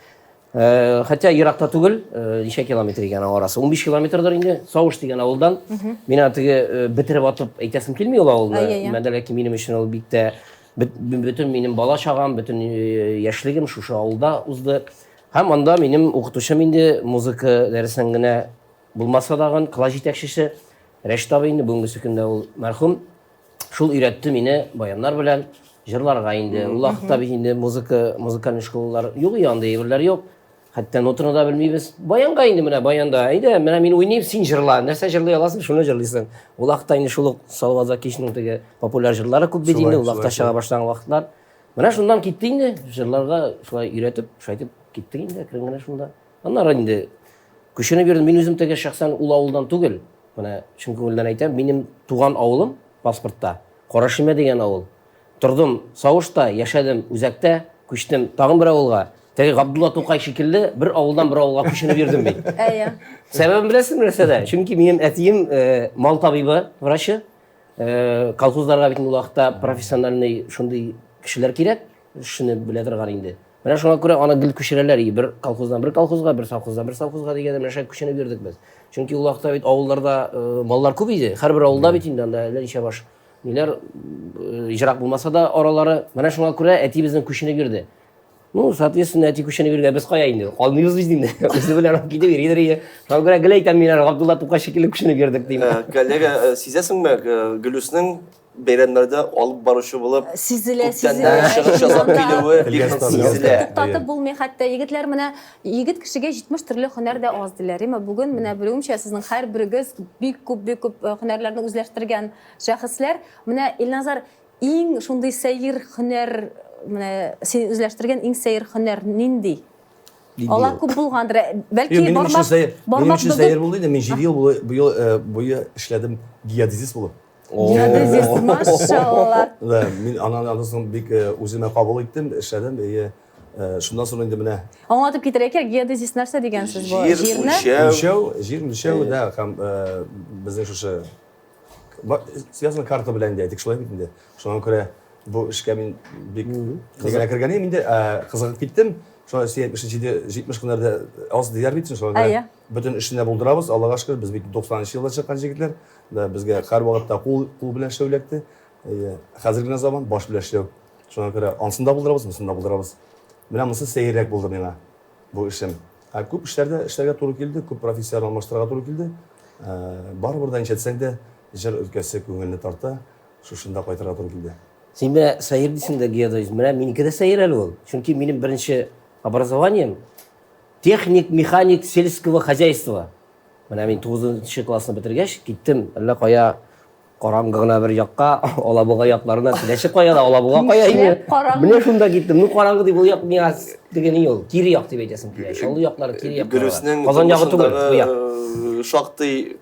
Хотя еракта түгел, ничә километр икән арасы? 15 километрдыр инде. Савыш дигән авылдан. Мин атыгы битереп атып әйтәсем килми ул авылны. Мәдәләки минем өчен ул бик тә бөтен минем бала чагам, бөтен яшьлегем шушы авылда узды. Һәм анда минем укытучым инде музыка дәресен генә булмаса дагы класс җитәкчесе Рәшит абый инде бүгенге көндә ул мәрхүм. Шул өйрәтте мине баяннар белән җырларга инде. Ул вакытта бит инде музыкаль школалар юк, янда әйберләр юк. Хәтта нотаны да белмибез. Баянга инде менә баянда. Әйдә, менә мин уйныйм, син җырла. Нәрсә җырлый аласың, шуны җырлыйсың. Ул вакытта инде шул Салават Кичнең теге популяр җырлары күп бит инде, ул вакытта чыга башлаган вакытлар. Менә шундан китте инде, җырларга шулай өйрәтеп, шайтып киттек инде, кергәнә шунда. Аннары инде күченеп йөрдем. Мин үзем теге шәхсән ул авылдан түгел. Менә чын күңелдән әйтәм, минем туган авылым паспортта Карашима дигән авыл. Тордым Савышта, яшәдем Үзәктә, күчтем тагын бер авылга. Теге Габдулла Тукай шикелле бер авылдан бер авылга күченеп йөрдем бит. Әйе. Сәбәбен беләсезме нәрсәдә? Чөнки минем әтием мал табибы, врачы. Колхозларга бит ул вакытта профессиональный шундый кешеләр кирәк, шуны белә торган инде. Менә шуңа күрә аны гел күчерәләр. Бер колхоздан бер колхозга, бер совхоздан бер совхозга дигәндә менә шулай күченеп йөрдек без. Чөнки ул вакытта бит авылларда маллар күп иде. Һәрбер авылда бит инде анда әллә ничә баш. Ниләр ижрак булмаса да аралары. Менә шуңа күрә әти безнең күченеп йөрде. Ну, соответственно, әти күченеп йөргән без кая инде? Калмыйбыз без инде. Үзе белән китеп йөридер. Шуңа күрә гел әйтәм мин Габдулла Тукай шикелле күченеп йөрдек дим. Коллега, сизәсеңме, Гөлүснең бәйрәмнәрдә алып баручы булып, Сизелә, күптән чыгыш ясап килүе бик сизелә. Туктатып булмый, хәтта егетләр менә егет кешегә 70 төрле һөнәр дә аз диләр. Бүген менә белүемчә сезнең һәрберегез бик күп һөнәрләрне үзләштергән шәхесләр. Менә Илназар иң шундый сәер һөнәр, менә син үзләштергән иң сәер һөнәр нинди? Алла күп булгандыр. Бәлки Минем өчен сәер бүгін булды инде. Мин 7 ел буе эшләдем геодезист булып. геодезист, машалла. Да, мин анасын бик үземә кабул иттем, эшләдем. Шундан соң инде менә Аңлатып китерәк, геодезист нәрсә дигәнсез бу? Җирне? җир да, һәм безнең шушы связано карта белән дә әйтик шулай бит инде. Шуңа күрә бу эшкә мин бик дигән кергән инде, кызыгып киттем. Шуңа 70 көннәрдә аз дияр бит шуңа. Бөтен эшне булдырабыз, Аллага шөкер, без бит 90-нчы елда чыккан җегетләр. Да, безгә һәр вакытта кул белән эшләүләкте. Хәзерге заман баш белән эшләү. Шуңа күрә ансында булдырабыз, мусында булдырабыз. Менә монысы сәеррәк булды миңа бу эшем. Күп эшләрдә эшләргә туры килде, күп профессионаллаштырырга туры килде. Барыбер да ничәсәң дә җыр өлкәсе күңелне тарта, шушында кайтырга туры килде. Син менә сәер дисең дә геодезист. Менә минеке дә сәер әле ул. Чөнки минем беренче образованием техник, механик сельского хозяйства. Менә мин 9-нчы классны бетергәч киттем, әллә кая караңгы гына бер якка, Алабуга якларына теләшеп кая да Алабуга кая инде. Менә шунда киттем. Ну караңгы дип ул як миңа дигән юл. Кире як дип әйтәсем килә. Шул яклары кире як. Гөлүснең Казан ягы түгел, бу як. Шактый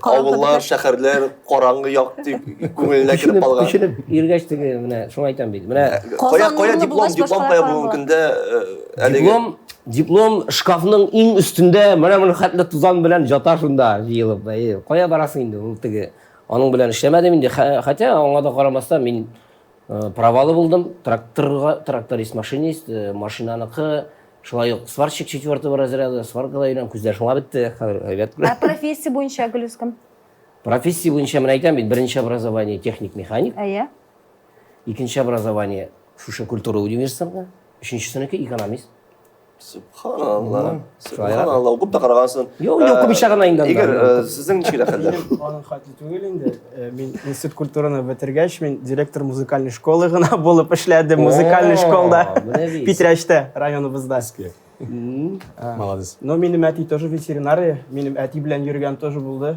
авыллар, шәһәрләр караңгы як дип күңеленә кирип калган. Күченеп йөргәч теге менә шуңа әйтәм бит. Менә Кая диплом кая бу көндә диплом шкафның иң өстендә менә хәтле тузан белән жата шунда җыелып. Кая барасың инде ул теге. Аның белән эшләмәдем инде. Хәтта аңа да карамастан мин провалы булдым. Тракторист, машинист, машинаныкы, шулай ук сварщик 4-го разряда, сваркада йөргән күзләр шуңа бетте. Әйбәт. Профессия буенча Гөлүскем? Профессия буенча мен әйтәм бит, беренче образование техник-механик. Икенче образование шушы культура университетында, өченчесенеке экономист. Субханалла. Субханалла. Укып та карагансың. Юк, күп ишәгән инде. Игорь, сезнең ничек хәлләр? Аның хәтле түгел инде. Мин институт культураны бетергәч, мин директор музыкаль школы гына булып эшләдем. Музыкаль школда. Питрәчтә, районыбызда. Молодец. Но минем әти тоже ветеринария. Минем әти белән йөргән тоже булды.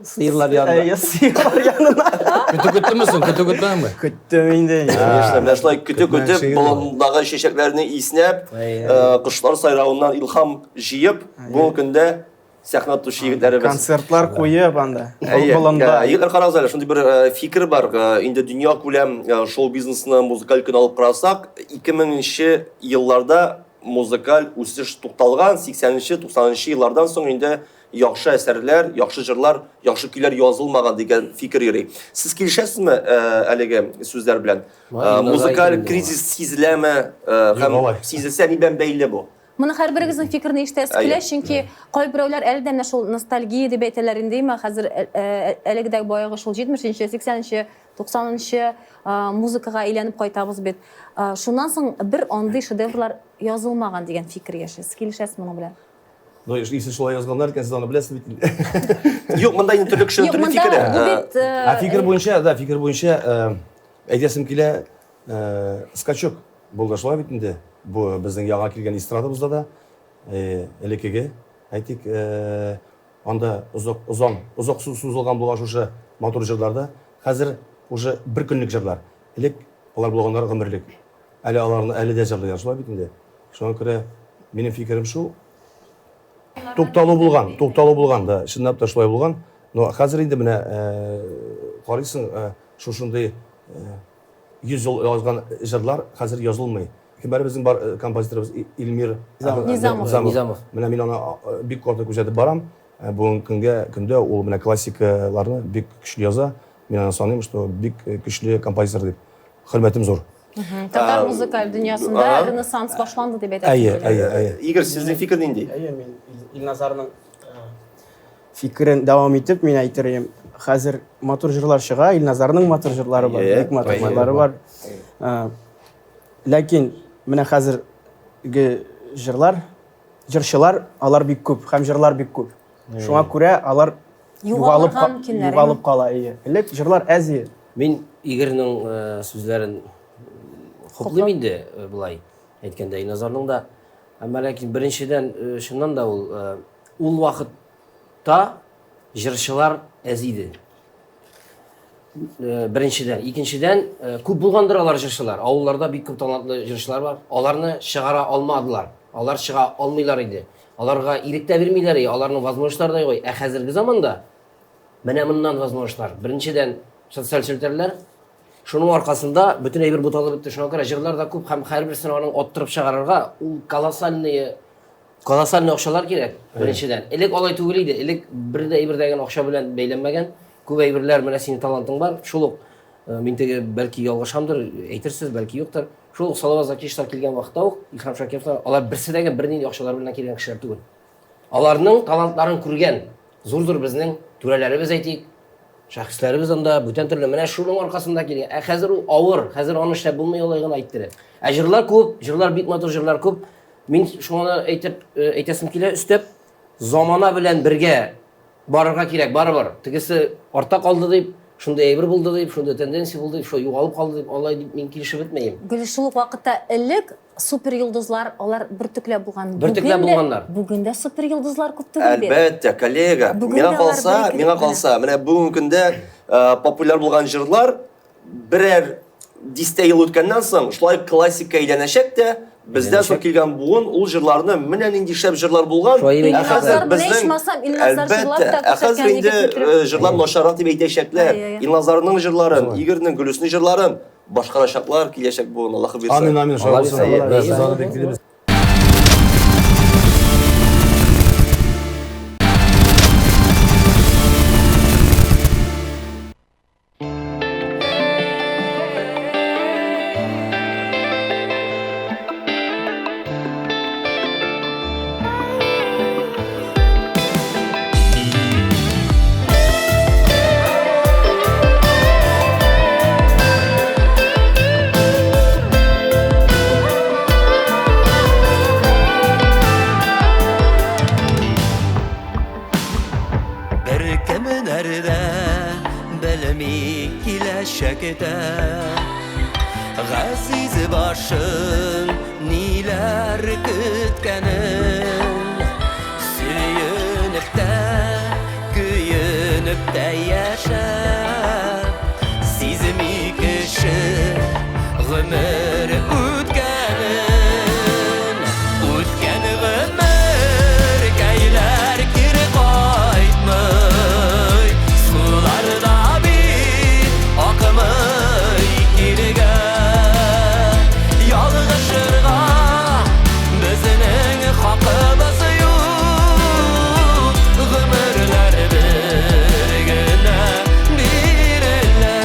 Сыерлар янында. Сыерлар янында. Көтү көтмәме? Көттем инде. Менә шулай көтеп, болындагы чәчәкләрне иснәп, кошлар сайравыннан илһам җыеп, бу көндә сәхнә туши егетләребез. Концертлар куеп анда. Болында. Егетләр карагыз әле, шундый бер фикер бар. Инде дөнья күләм шоу-бизнесны музыкаль көн алып карасак, 2000нче елларда музыкаль үсеш тукталган, 80нче, 90нчы еллардан соң инде яхшы әсәрләр, яхшы җырлар, яхшы көйләр язылмаган дигән фикер йөри. Сез килешәсезме әлеге сүзләр белән? Музыкаль кризис сизеләме һәм сизелсә ни белән бәйле бу? Моны һәрберегезнең фикерне ишетәсез килә, чөнки кайберәүләр әле дә менә шул ностальгия дип әйтәләр индеме, хәзер әлегедәге баягы шул 70нче, 80нче, 90нчы музыкага әйләнеп кайтабыз бит. Шуннан соң бер андый шедеврлар язылмаган дигән фикер яшәсез. Килешәсез моның белән? Ну, если шулай язганнар икән, сез аны беләсез бит. Юк, монда инде төрле кеше төрле фикер. Фикер буенча, әйтәсем килә, скачок булды шулай бит инде. Бу безнең яңа килгән эстрадабызда да элекеге әйтик, анда озак сузылган булган шушы мотор җырларда хәзер уже бер көнлек җырлар. Элек алар булганнар гомерлек. Әле аларны әле дә җырлыйлар шулай бит инде. Шуңа күрә минем фикерем шул. Тукталу булган да, чынлап та шулай булган. Но хәзер инде менә карыйсың, шушындай 100 ел язган җырлар хәзер язылмый. Кембер безнең бар композиторыбыз Илмир Низамов. Менә мин аны бик каты күзәтеп барам. Бүгенге көндә ул менә классикаларны бик көчле яза. Мин аны саныйм, что бик көчле композитор дип. Хөрмәтем зур. Татар музыкаль dünyasında Rönesans başlandı diye Әйе. Игорь, сезнең фикер нинди? Мен Илназарның фикерен дәвам итеп, мин әйтер хәзер матур җырлар чыга, Илназарның матур җырлары бар, бик матур җырлары бар. Ләкин менә хәзерге җырчылар, алар бик күп, һәм җырлар бик күп. Шуңа күрә алар югалып кала. Элек җырлар әз иде. Мин Игорьнең сүзләрен хуплыйм инде булай әйткәндә Илназарның да. Әмма ләкин беренчедән шуннан да ул вакытта җырчылар әз иде. Беренчедән, икенчедән күп булгандыр алар җырчылар. Авылларда бик күп талантлы җырчылар бар. Аларны чыгара алмадылар. Алар чыга алмыйлар иде. Аларга ирек тә бирмиләр иде. Аларның возможностьлары да юк. Хәзерге заманда менә моннан возможностьлар. Беренчедән социаль челтәрләр, шуның аркасында бөтен әйбер буталып бетте. Шуңа күрә җырлар да күп һәм һәрберсен аның оттырып чыгарырга ул колоссальный акчалар кирәк. Беренчедән. Элек алай түгел иде. Элек бер дә әйбер дигән акча белән бәйләнмәгән. Күп әйберләр менә синең талантың бар. Шул ук мин теге бәлки ялгышамдыр, әйтерсез, бәлки юктыр. Шул ук Салават Закиевлар килгән вакытта ук Икрам Шакировлар, алар берсе дә бернинди акчалар белән килгән кешеләр түгел. Аларның талантларын күргән зур безнең түрәләребез әйтик, шәхесләребез анда бүтән төрле менә шуның аркасында килгән. Хәзер ул авыр, хәзер аны эшләп булмый алай гына әйттерә. Җырлар күп, җырлар бик матур җырлар күп. Мин шуны әйтәсем килә, өстәп замана белән бергә барырга кирәк, барыбер. Тегесе арта калды дип, шунда әйбер булды дип, шунда тенденция булды дип, шул югалып калды дип, алай дип мин килешеп бетмәйм. Гүл шул вакытта элек супер йолдызлар, алар бөртекләп булган. Бөртекләп булганнар. Бүген дә супер йолдызлар күп түгел бит. Әлбәттә, коллега. Миңа калса, менә бүгенге көндә популяр булган җырлар берәр 10 ел үткәннән соң шулай классика әйләнәчәк тә, бездә соң килгән буын ул җырларны менә нинди шәп җырлар булган. Илназар белән ичмасам, Илназар җырлап та хәзер инде җырлар начаррак дип әйтәчәкләр. Илназарның җырларын, Игорьнең, Гөлүснең җырларын башкарачаклар киләчәк буын, Аллаһы бирсә. Амин, шулай булсын. Без аны бик телибез. Ғазиз башын ниләр көткәнен, сөйенеп тә, көйенеп тә яшәп, сизми кеше гомер үткәнен, үткән гомер кәйләр кире кайтмый, суларда бит акмый кирегә. Ялгышырга безнең хакыбыз юк, гомерләр бер генә бирелә.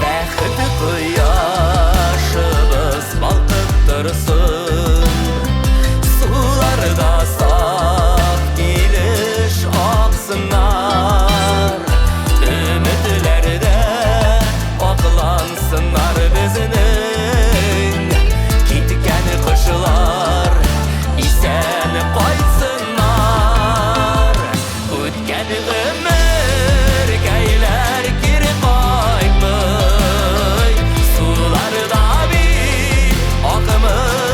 Бәхет кояшыбыз балкып торсын, суларда саф килеш аксыннар, аклансыннар безнең киткән кошлар, исән кайтсыннар. Үткән гомер кәйләр кире кайтмый, суларда бит акмый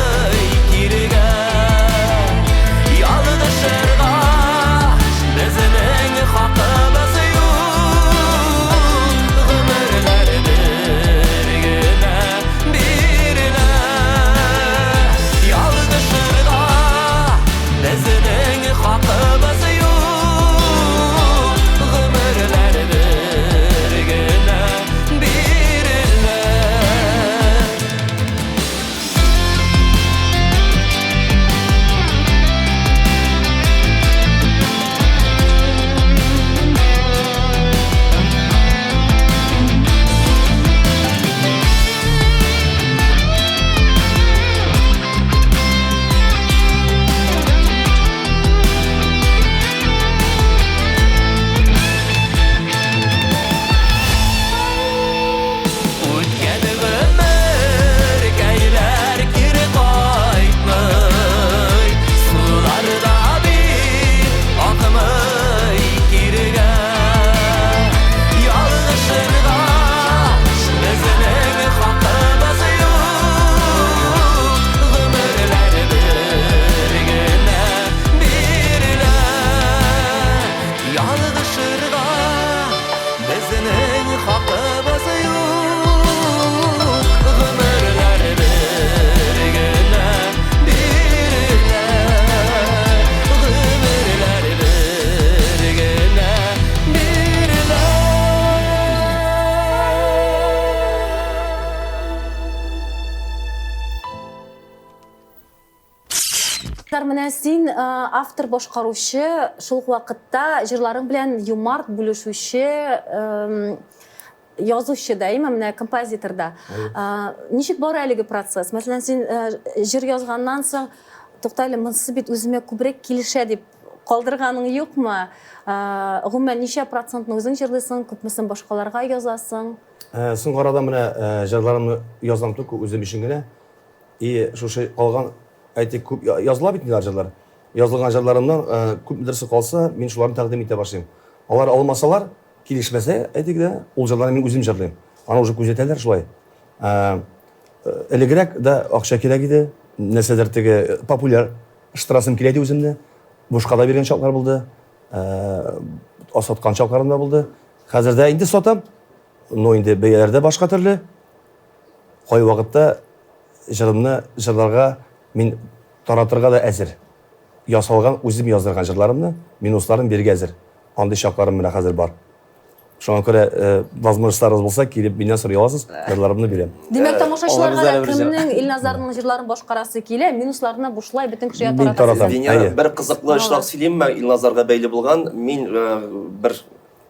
Илназар, менә син автор башкаручы, шул ук вакытта җырларың белән юмарт бүлешүче язучы да, менә композитор да. Ничек бара әлеге процесс? Мәсәлән, син җыр язганнан соң, туктале, монысы бит үземә күбрәк килешә дип калдырганың юкмы? Гомумән ничә процентны үзең җырлыйсың, күпмесен башкаларга язасың? Соңгы арада менә җырларымны язам түк үзем өчен генә. И шушы калган әйтик күп языла бит җырлар. Язылган җырларымнан күп нәрсә калса, мин шуларны тәкъдим итә башлыйм. Алар алмасалар, килешмәсә, әйтик дә, ул җырларны мин үзем җырлыйм. Аны уже күзәтәләр шулай. Элегрәк дә акча кирәк иде. Нәрсәдер теге популяр штрафым килә иде үземне. Бушка да биргән чаклар булды. Асаткан чакларым да булды. Хәзердә инде сатам. Но инде бәяләрдә башка төрле. Кай вакытта җырларга мин таратырга да әзер. Ясалган үзем яздырган җырларымны мин устарым бергә әзер. Андый чакларым менә хәзер бар. Шуңа күрә возможностьларыгыз булса, килеп миннән сорый аласыз, җырларымны бирәм. Димәк, тамашачыларга да кемнең Илназарның җырларын башкарасы килә, минусларны бушлай бөтен кешегә таратасыз. Венера, бер кызыклы штрак сөйләймме Илназарга бәйле булган. Мин бер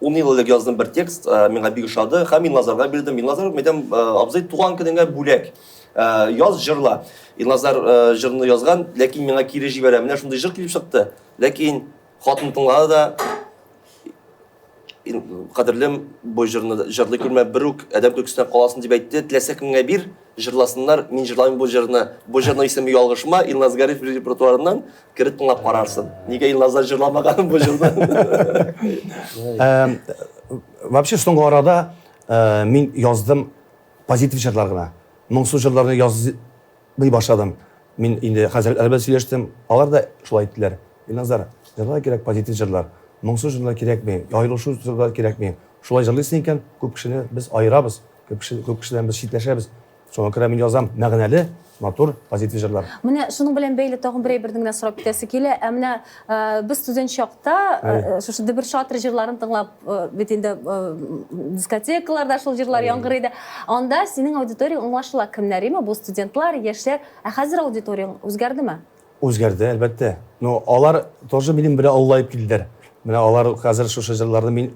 10 ел элек яздым бер текст, миңа бик ошады, һәм Илназарга бирдем. Илназар мәдәм абзый туган көнеңә бүләк. Яз җырла. Илназар җырны язган, ләкин миңа кире җибәрә. Менә шундый җыр килеп чыкты. Ләкин хатын тыңлады да кадерлем бу җырны җырлый күрмә, бер үк адәм көксенә каласын дип әйтте. Теләсә кемгә бир, җырласыннар, мин җырлайм бу җырны. Бу җырны исеме ялгышма, Илназгаров репертуарыннан кирет тыңлап карарсың. Нигә Илназар җырламаган бу җырны? Вообще соңгы арада мин яздым позитив җырлар гына. Моңсу җырларны язмый башладым. Мин инде хәзер әлбәттә сөйләштем. Алар да шулай әйттеләр. Илназар, җырлар кирәк, позитив җырлар. Моңсу җырлар кирәкми, яйлышу җырлар кирәкми. Шулай җырлыйсың икән, күп кешене без аерабыз. Күп кешедән без читләшәбез. Шуңа күрә мин язам мәгънәле, матур, позитив җырлар. Менә шуның белән бәйле тагын бер әйберне генә сорап китәсе килә. Менә без студент чакта шушы дебер шатыр җырларын тыңлап бит инде дискотекаларда шул җырлар яңгырый иде. Анда синең аудиторияң аңлашыла, кемнәр име? Бу студентлар, яшьләр. Хәзер аудиторияң үзгәрдеме? Үзгәрде, әлбәттә. Но алар тоже минем белән аулайып килделәр. Менә алар хәзер шушы җырларны мин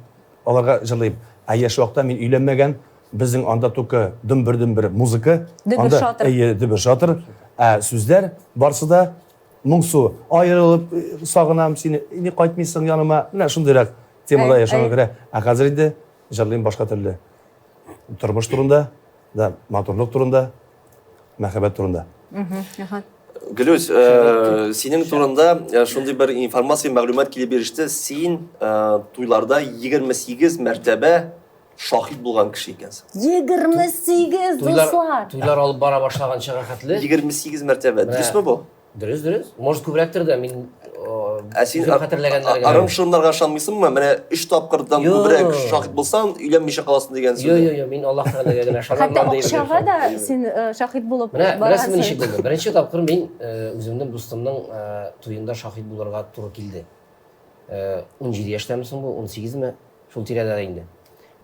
аларга җырлыйм. Ә яшь вакытта мин өйләнмәгән, безнең анда только дөмбер музыка, анда дебер шатыр, сүзләр барсы да моңсу, аерылып сагынам сине, ни кайтмыйсың яныма. Менә шундыйрак темада яшәгән күрә. Ә хәзер инде җырлыйм башка төрле. Тормыш турында, да матурлык турында, мәхәббәт турында. Гөлүс, синең турында шундый бер информация, мәгълүмат килеп биреште. Син туйларда 28 мәртәбә шахид булган кеше икәнсең. 28 дуслар. Туйлар алып бара башлаган чыга хәтле. 28 мәртәбә. Дөресме бу? Дөрес. Может күбрәктер дә мин син арымшымнарга ышанмыйсыңмы? Менә 3 тапкырдан күбрәк шахид булсаң, өйләнмичә каласың дигән сүз. Юк, мин Аллаһ Тәгаләгә генә ышанам. Хәтта акчага да син шахид булып барасың. Ничек булды? Беренче тапкыр мин үземнең дустымның туенда шахид булырга туры килде. 17 яшьтәмсең бу, 18ме? Шул тирәдә инде.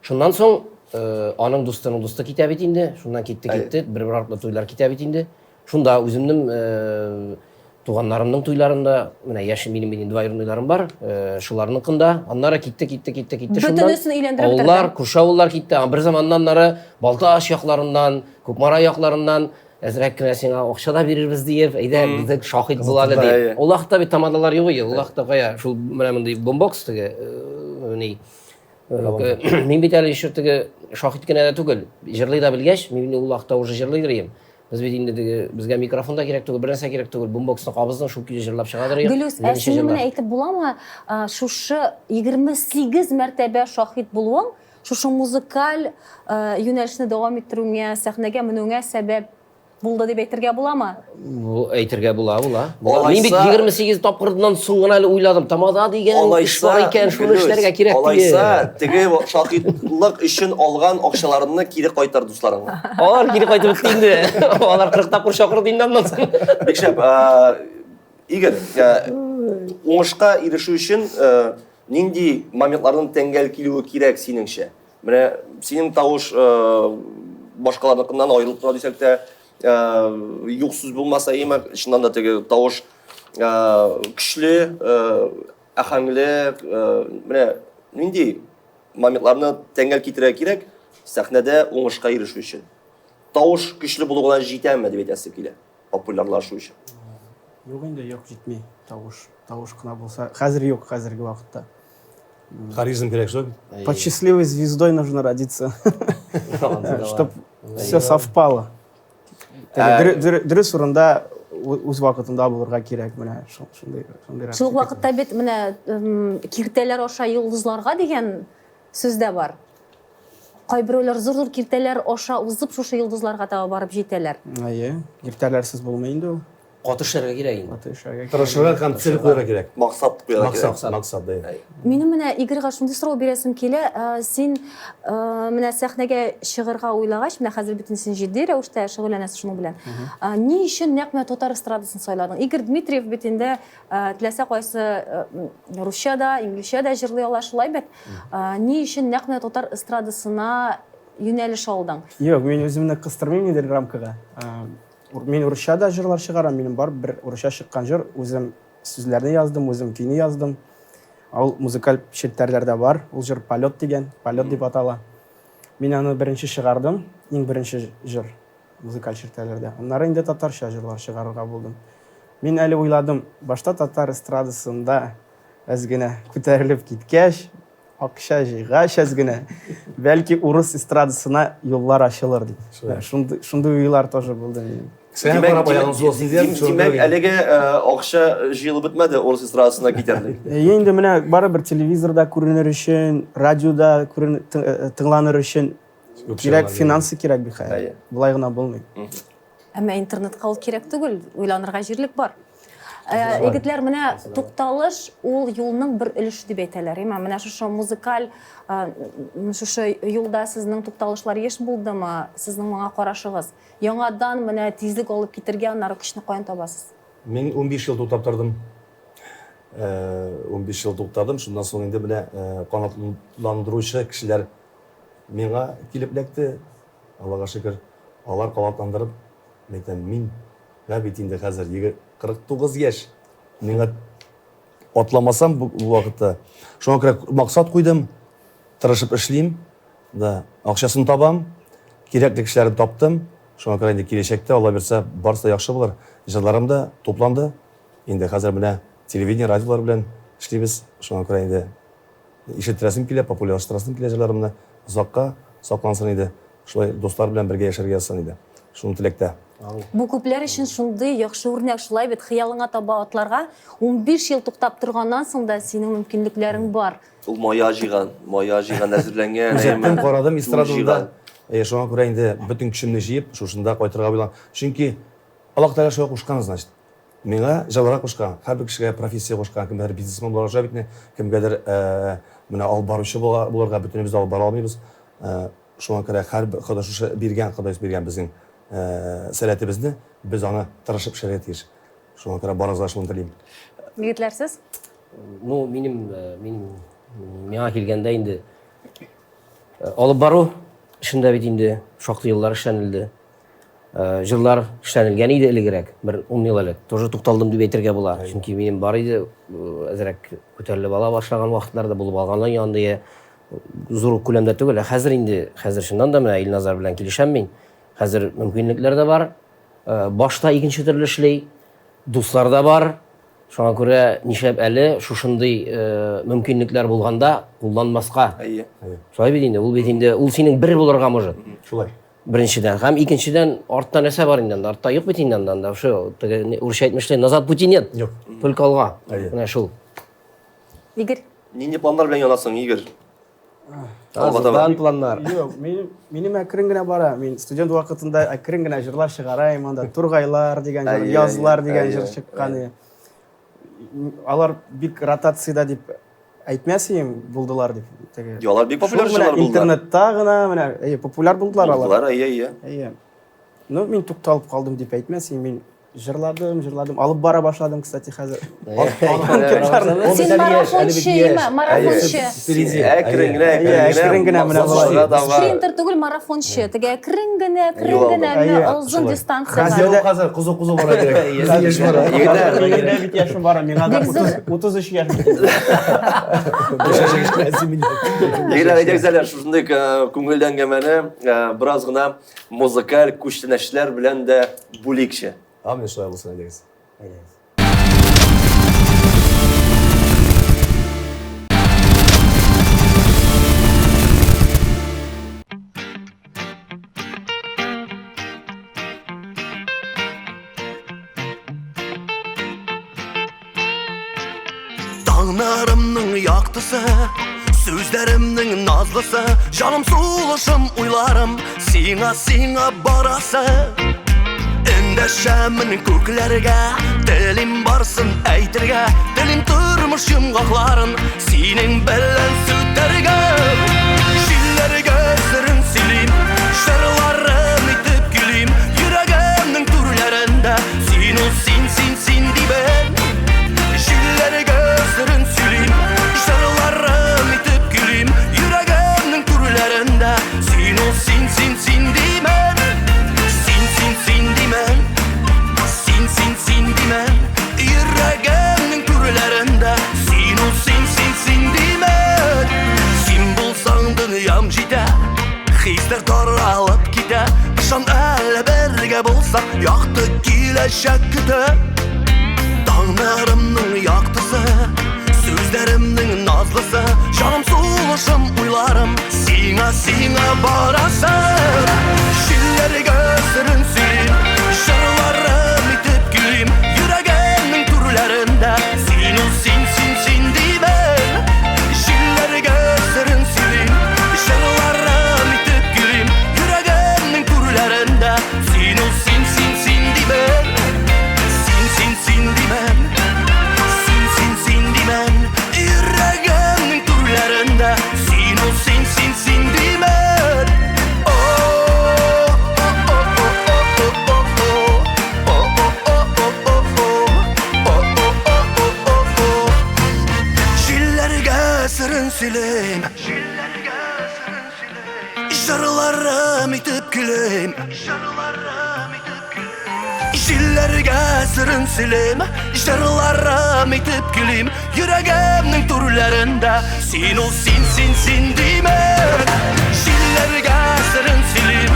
Шуннан соң аның дустының дусты китә бит инде. Шуннан китте, бер артлы туйлар китә бит инде. Шунда үземнең туганнарымның туйларында, менә яшь минем двоюродныйларым бар, шуларныкында, аннары китте. Бөтенесен өйләндереп бетерде. Авыллар, күрше авыллар китте. Бер заманнан нары Балташ якларыннан, Күкмара якларыннан әзрәк кенә сиңа акча да бирербез диеп, әйдә бездә шахид булады дип. Ул вакытта бит тамадалар юк иде. Ул вакытта кая, шул менә мондый бомбокс теге, мин бит әле ширтеге шахид кенә дә түгел. Җырлый да белгәч, мин ул вакытта уже җырлый дирем. Biz bit инде безгә микрофон да кирәк түгел, бер нәрсә кирәк түгел, бумбоксны кабызның, шул көйдә җырлап чыга дирем. Гөлүс, син менә әйтеп буламы, шушы 28 мәртәбә шахид булуың, шушы музыкаль юнәлешне дәвам иттерүгә, сәхнәгә менүгә сәбәп булды дип әйтергә буламы? Бу әйтергә була. Мин бит 28 тапкырдан соң гына уйладым, тамада дигән эш бар икән, шуны эшләргә кирәк диye. Алайса, теге шахидлык өчен алган акчаларны кире кайтар дусларыңа. Алар кире кайтып бетте инде. Алар 40 тапкыр чакырды инде аннан соң. Бик шәп. Игорь, уңышка ирешү өчен нинди моментларның тәңгәл килүе кирәк синеңчә? Менә синең тавыш башкаларныкыннан аерылып тора дисәк тә, юк сүз булмаса, чыннан да теге тавыш Күчле, ахаңлы, менә нинди моментларны тәңгәл китерә кирәк сәхнәдә уңышка ирешү өчен. Тавыш көчле булуына җитәме дип әйтәсе килә, популярлашу өчен. Юк инде, юк җитми. Тавыш кына булса, хәзер юк, хәзерге вакытта. Харизм керек шо? Под счастливой звездой нужно родиться, чтобы все совпало. Дөрес урында үз вакытында булырга кирәк менә шундый. Шул вакытта бит менә киртәләр аша йолдызларга дигән сүз дә бар. Кайберәүләр зур киртәләр аша узып шушы йолдызларга таба барып җитәләр. Әйе, киртәләрсез булмый инде ул. Катышырга кирәк инде. Тырышырга һәм цел куярга кирәк. Максат куярга кирәк. Максат да. Минем менә Игорьга шундый сорау бирәсем килә. Син менә сәхнәгә чыгырга уйлагач, менә хәзер бит син җитди рәвештә шөгыльләнәсең шуның белән. Ни өчен нәкъ менә татар эстрадасын сайладың? Игорь Дмитриев бит инде теләсә кайсы русчада, инглизчәдә җырлый ала шулай бит. Ни өчен нәкъ менә татар эстрадасына юнәлеш алдың? Юк, мин үземне кыстырмыйм инде рамкага. Мин урысчада җырлар чыгарам, минем бар бер урысча чыккан җыр, үзем сүзләрне яздым, үзем көйне яздым. Ул музыкаль челтәрләрдә бар, ул җыр полет дигән, полет дип атала. Мин аны беренче чыгардым, иң беренче җыр музыкаль челтәрләрдә. Аннары инде татарча җырлар чыгарырга булдым. Мин әле уйладым, башта татар эстрадасында әз генә күтәрелеп киткәч, акча җыйгач әз генә, бәлки урыс эстрадасына юллар ачылыр дип. Шундый уйлар тоже булды минем. Сән карап аягын зулсын дип, Димәк, әлегә акча җыелып бетмәде урыс эстрадасына китәрлек. Инде менә барыбер телевизорда күренер өчен, радиода тыңланыр өчен кирәк финансы кирәк бит хәзер. Булай гына булмый. Әмма интернетка ул кирәк түгел, уйланырга җирлек бар. Егетләр менә тукталыш ул юлның бер өлеше дип әйтәләр. Менә шушы музыкаль шушы юлда сезнең тукталышлар еш булдымы? Сезнең моңа карашыгыз? Яңадан менә тизлек алып китергә, аннары көчне каян табасыз? Мин 15 ел туктап тордым. 15 ел туктадым. Шундан соң инде менә канатландыручы кешеләр миңа килеп эләкте. Аллага шөкер, алар канатландырып, мин бит инде хәзер 49 яшь. Миңа атламасам бу вакытта. Шуңа күрә максат куйдым, тырышып эшлим, да акчасын табам, кирәкле кешеләрне таптым. Шуңа күрә инде киләчәктә Алла берсә барысы да яхшы булыр. Җырларым да тупланды. Инде хәзер менә телевидение, радиолар белән эшлибез. Шуңа күрә инде ишеттерәсем килә, популярлаштырасым килә җырларымны. Озакка саклансын иде. Шулай дуслар белән бергә яшәргә язсын иде. Шуны теләктә. Бу күпләр өчен шундый яхшы үрнәк шулай бит хыялыңа таба атларга 15 ел туктап торганнан соң да синең мөмкинлекләрең бар. Ул мая җыйган әзерләнгән. Үзәктән карадым эстрадада. Шуңа күрә инде бөтен көчемне җыеп, шушында кайтырга буйлам. Чөнки Аллаһ Тәгалә шуңа кушкан, значит. Миңа җырларга кушкан, һәр кешегә профессия кушкан, кемдер бизнесмен буларга бит, кемгәдер менә алып баручы буларга бөтенебез алып бара алмыйбыз. Шуңа күрә һәр Ходай шушы биргән, Ходай биргән безнең сәләтебезне без аны тырышып эшләргә тиеш. Шуңа күрә барыгызга шуны телим. Егетләр сез? Ну, миңа килгәндә инде алып бару эшендә бит инде шактый еллар эшләнелде. Җырлар эшләнелгән иде элегрәк, бер 10 ел элек. Тоже тукталдым дип әйтергә була. Чөнки минем бар иде әзрәк күтәрелеп ала башлаган вакытларда булып алганнан янда зур күләмдә түгел. Хәзер шуннан да менә Илназар белән килешәм мин. Хәзер мөмкинлекләр дә бар. Башта икенче төрле эшләй, дуслар да бар. Шуңа күрә нишләп әле шушындый мөмкинлекләр булганда кулланмаска. Шулай бит инде, ул синең бер булырга может. Шулай. Беренчедән һәм икенчедән артта нәрсә бар инде? Артта юк бит инде анда. Шу урысча әйтмешләр, назад пути нет. Юк. Только алга. Менә шул. Игорь, Нинди планнар белән янасың, Игорь? Алдан планнар. Юк, минем әкрен генә бара. Мин студент вакытында әкрен генә җырлар чыгарам, анда тургайлар дигән җыр, язлар дигән җыр чыккан. Алар бик ротациядә дип әйтмәсем булдылар дип. Алар бик популяр җырлар булдылар. Интернетта гына менә популяр булдылар алар. Әйе. Ну, мин тукталып калдым дип әйтмәсем, мин Жырладым. Алып бара башладым, кстати, хәзер. Сен марафончы, марафончы. Әкрен генә менә болай. Спринтер түгел, марафончы. Теге әкрен генә, озын дистанцияга. Хәзер кузу бара кирәк. Яшь бара. Егерме бит яшым бара, миңа да 33 яшь. Егер әйтәсәләр, шушындый күңелдән гәмәне бераз гына музыкаль күчтәнәшләр белән дә бүликче. Амин шулай булсын әйдәгез. Tağlarımның яктысы, сүзләремнең назлысы, жаным сулышым уйларым, сиңа барасы. Эндәшәмен күкләргә, телим барсын әйтергә, телим тормыш йомгакларын синең белән сүтәргә. Җилләргә сырын сөйлим, шырларым итеп гөлим, йөрәгемнең түрләрендә син дибен. Җилләргә сырын сөйлим, шырларым итеп гөлим, йөрәгемнең түрләрендә син димен. Син димен, йөрәгемнең түрләрендә син димен. Син булсаң дөньям җитә, хисләр таралып китә. Ышан әле бергә булсак, якты киләчәк көтә. Таңнарымның яктысы, сүзләремнең назлысы, жаным сулышым уйларым, сиңа барасы. Җилләргә сырын сөйлим, шырларым итеп гөлим, йөрәгемнең түрләрендә син димен. Җилләргә сырын сөйлим, шырларым итеп гөлим, йөрәгемнең түрләрендә син димен. Син димен. Йөрәгемнең түрләрендә син димен. Җилләргә сырын сөйлим, җырларым итеп гөлим. Җилләргә сырын сөйлим, җырларым итеп гөлим, йөрәгемнең түрләрендә син димен. Җилләргә сырын сөйлим,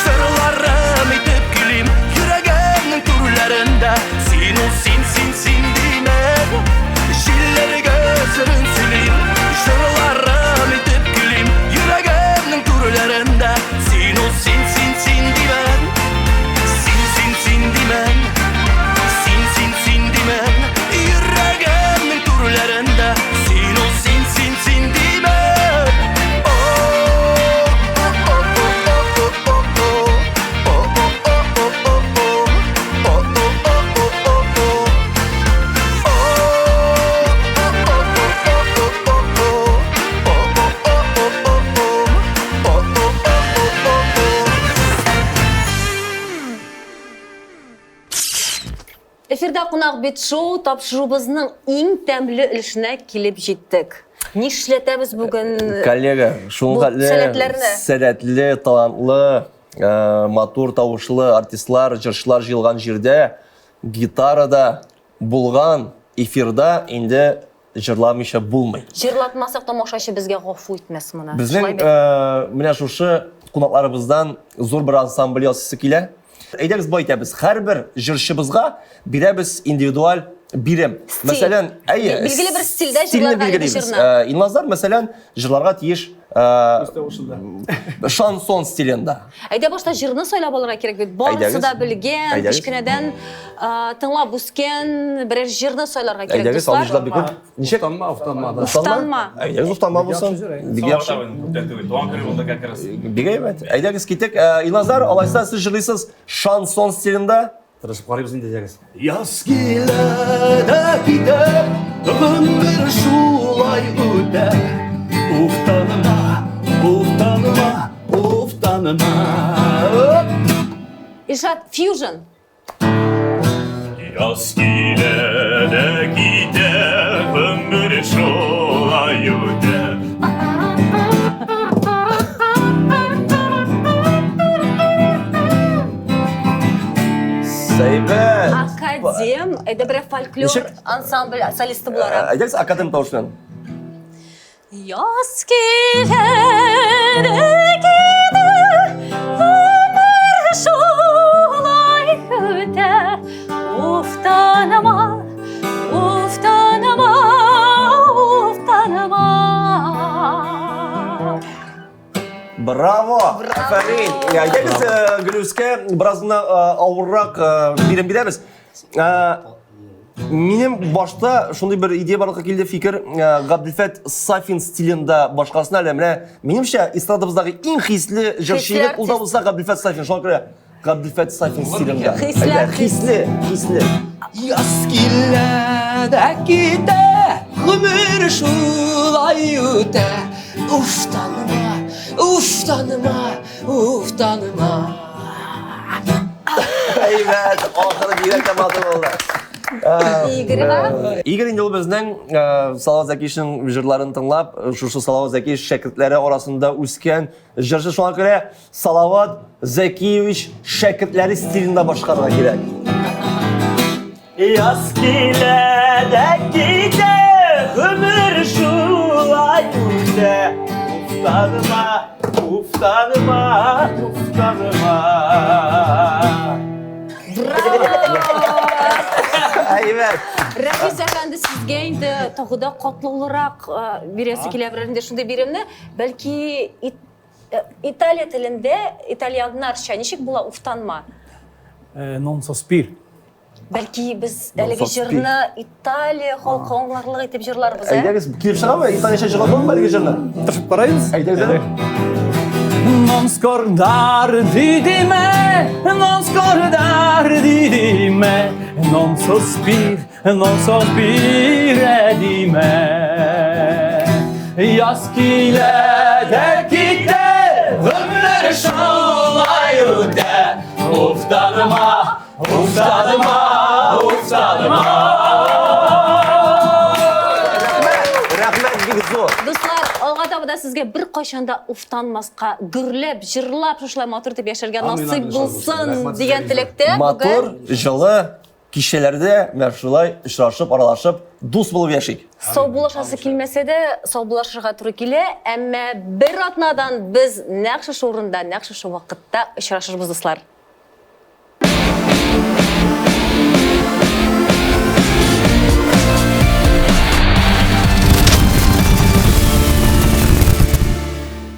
җырларым итеп гөлим, йөрәгемнең түрләрендә син димен. Җилләргә сырын сөйлим, җырларым итеп гөлим, йөрәгемнең түрләрендә син димен. Син димен. Йөрәгемнең түрләрендә син димен. Эфирда кунак бит шоу тапшырубызның иң тәмле өлешенә килеп җиттек. Нишләтәбез бүген? Коллега, шуңа сәләтле, талантлы, матур тавышлы артистлар, җырчылар җыелган җирдә, гитарада булган эфирда инде җырламыйча булмый. Җырлатмасак тамашачы безгә гафу итмәс моны. Безнең менә шушы кунакларыбыздан зур бер ансамбль ясыйсы килә. Әйдәгез бу әйтәбез, һәрбер җырчыбызга бирәбез индивидуаль бирем. Мәсәлән, билгеле бер стильдә җырларга җырна. Инлазлар мәсәлән җырларга тиеш шансон стилендә. Әйдә башта җырны сайлап алырга кирәк бит. Барысы да белгән, кичкенәдән тыңлап үскән берәр җырны сайларга кирәк. Әйдәгез алышлар бик күп. Ничек? Уфтанма. Әйдәгез уфтанма булсын. Бик яхшы. Бик әйбәт. Әйдәгез китек. Инлазлар, алайса сез җырлыйсыз шансон стилендә. Тырышып карыйбыз инде әйдәгез. Яз килә дә китә, гомер шулай үтә. Уфтанма. Ишат, fusion. Yaz gile gider ömür şolay öter. Seyvet. Akadem, Edebre folklor ansambl solisti bo'laram. Aytasiz akadem tavşan. Yaz gelene gider ömür şolay öter. Uf tanıma, uf tanıma, uf tanıma. Bravo. Aferin. Ya aytasiz Gülüzge birazdan avırrak birim bilemiz. Benim başta şunday bir ideya barlıkka keldi fikir, Gabdelfet Safin stilinde başkasına elemine. Menimçe estradamızdagi eng hisli jırşiyet Hisli ulda bulsa Gabdelfet Safin. Şuna göre Gabdelfet Safin stilinde. Hisler, Hisli. Yaz gillede gider ömür şolay öter. Uf tanıma, uf tanıma, uf tanıma. Evet, ahırı bir tematı oldu. Игорь инде ул безнең Салават Зәкишнең җырларын тыңлап, шушы Салават Зәкиш шәкертләре арасында үскән җырчы, шуңа күрә Салават Зәкиевич шәкертләре стилендә башкарырга кирәк. Yaz gile gider ömür şolay öter. Uf tanıma, uf tanıma. Evet. Rəfiz əfəndi sizə indi tağıda qatlılırak birisi kiləbrərində şunda birimni, bəlkə İtalya tilində İtalyanlarca nişik bula uftanma. Non sospir. Bəlkə biz әлеге җырны İtalya халкы аңларлык итеп җырларбыз, Әйдәгез, килеп чыгамы? İtalyanca җырлап булмы әлеге җырны? Тырышып карайбыз. Әйдәгез. Non scordar di me, non scordar di me, non sospire di me. Yaz gilede gider, ömür şolay öter. Uf tanıma, uf tanıma, uf tanıma. Рәхмәт, Гилзо. Дуслар, алга табыда сезгә бер кайчанда уфтанмаска, гөрләп, җырлап, шулай матур итеп яшәргә насыйп булсын дигән теләктә Матур, җылы кичәләрдә менә шулай очрашып, аралашып, дус булып яшик. сау булашасы килмәсә дә, сау булашырга туры килә, әмма бер атнадан без нәкъ шушы урында, нәкъ шушы вакытта очрашырбыз, дуслар.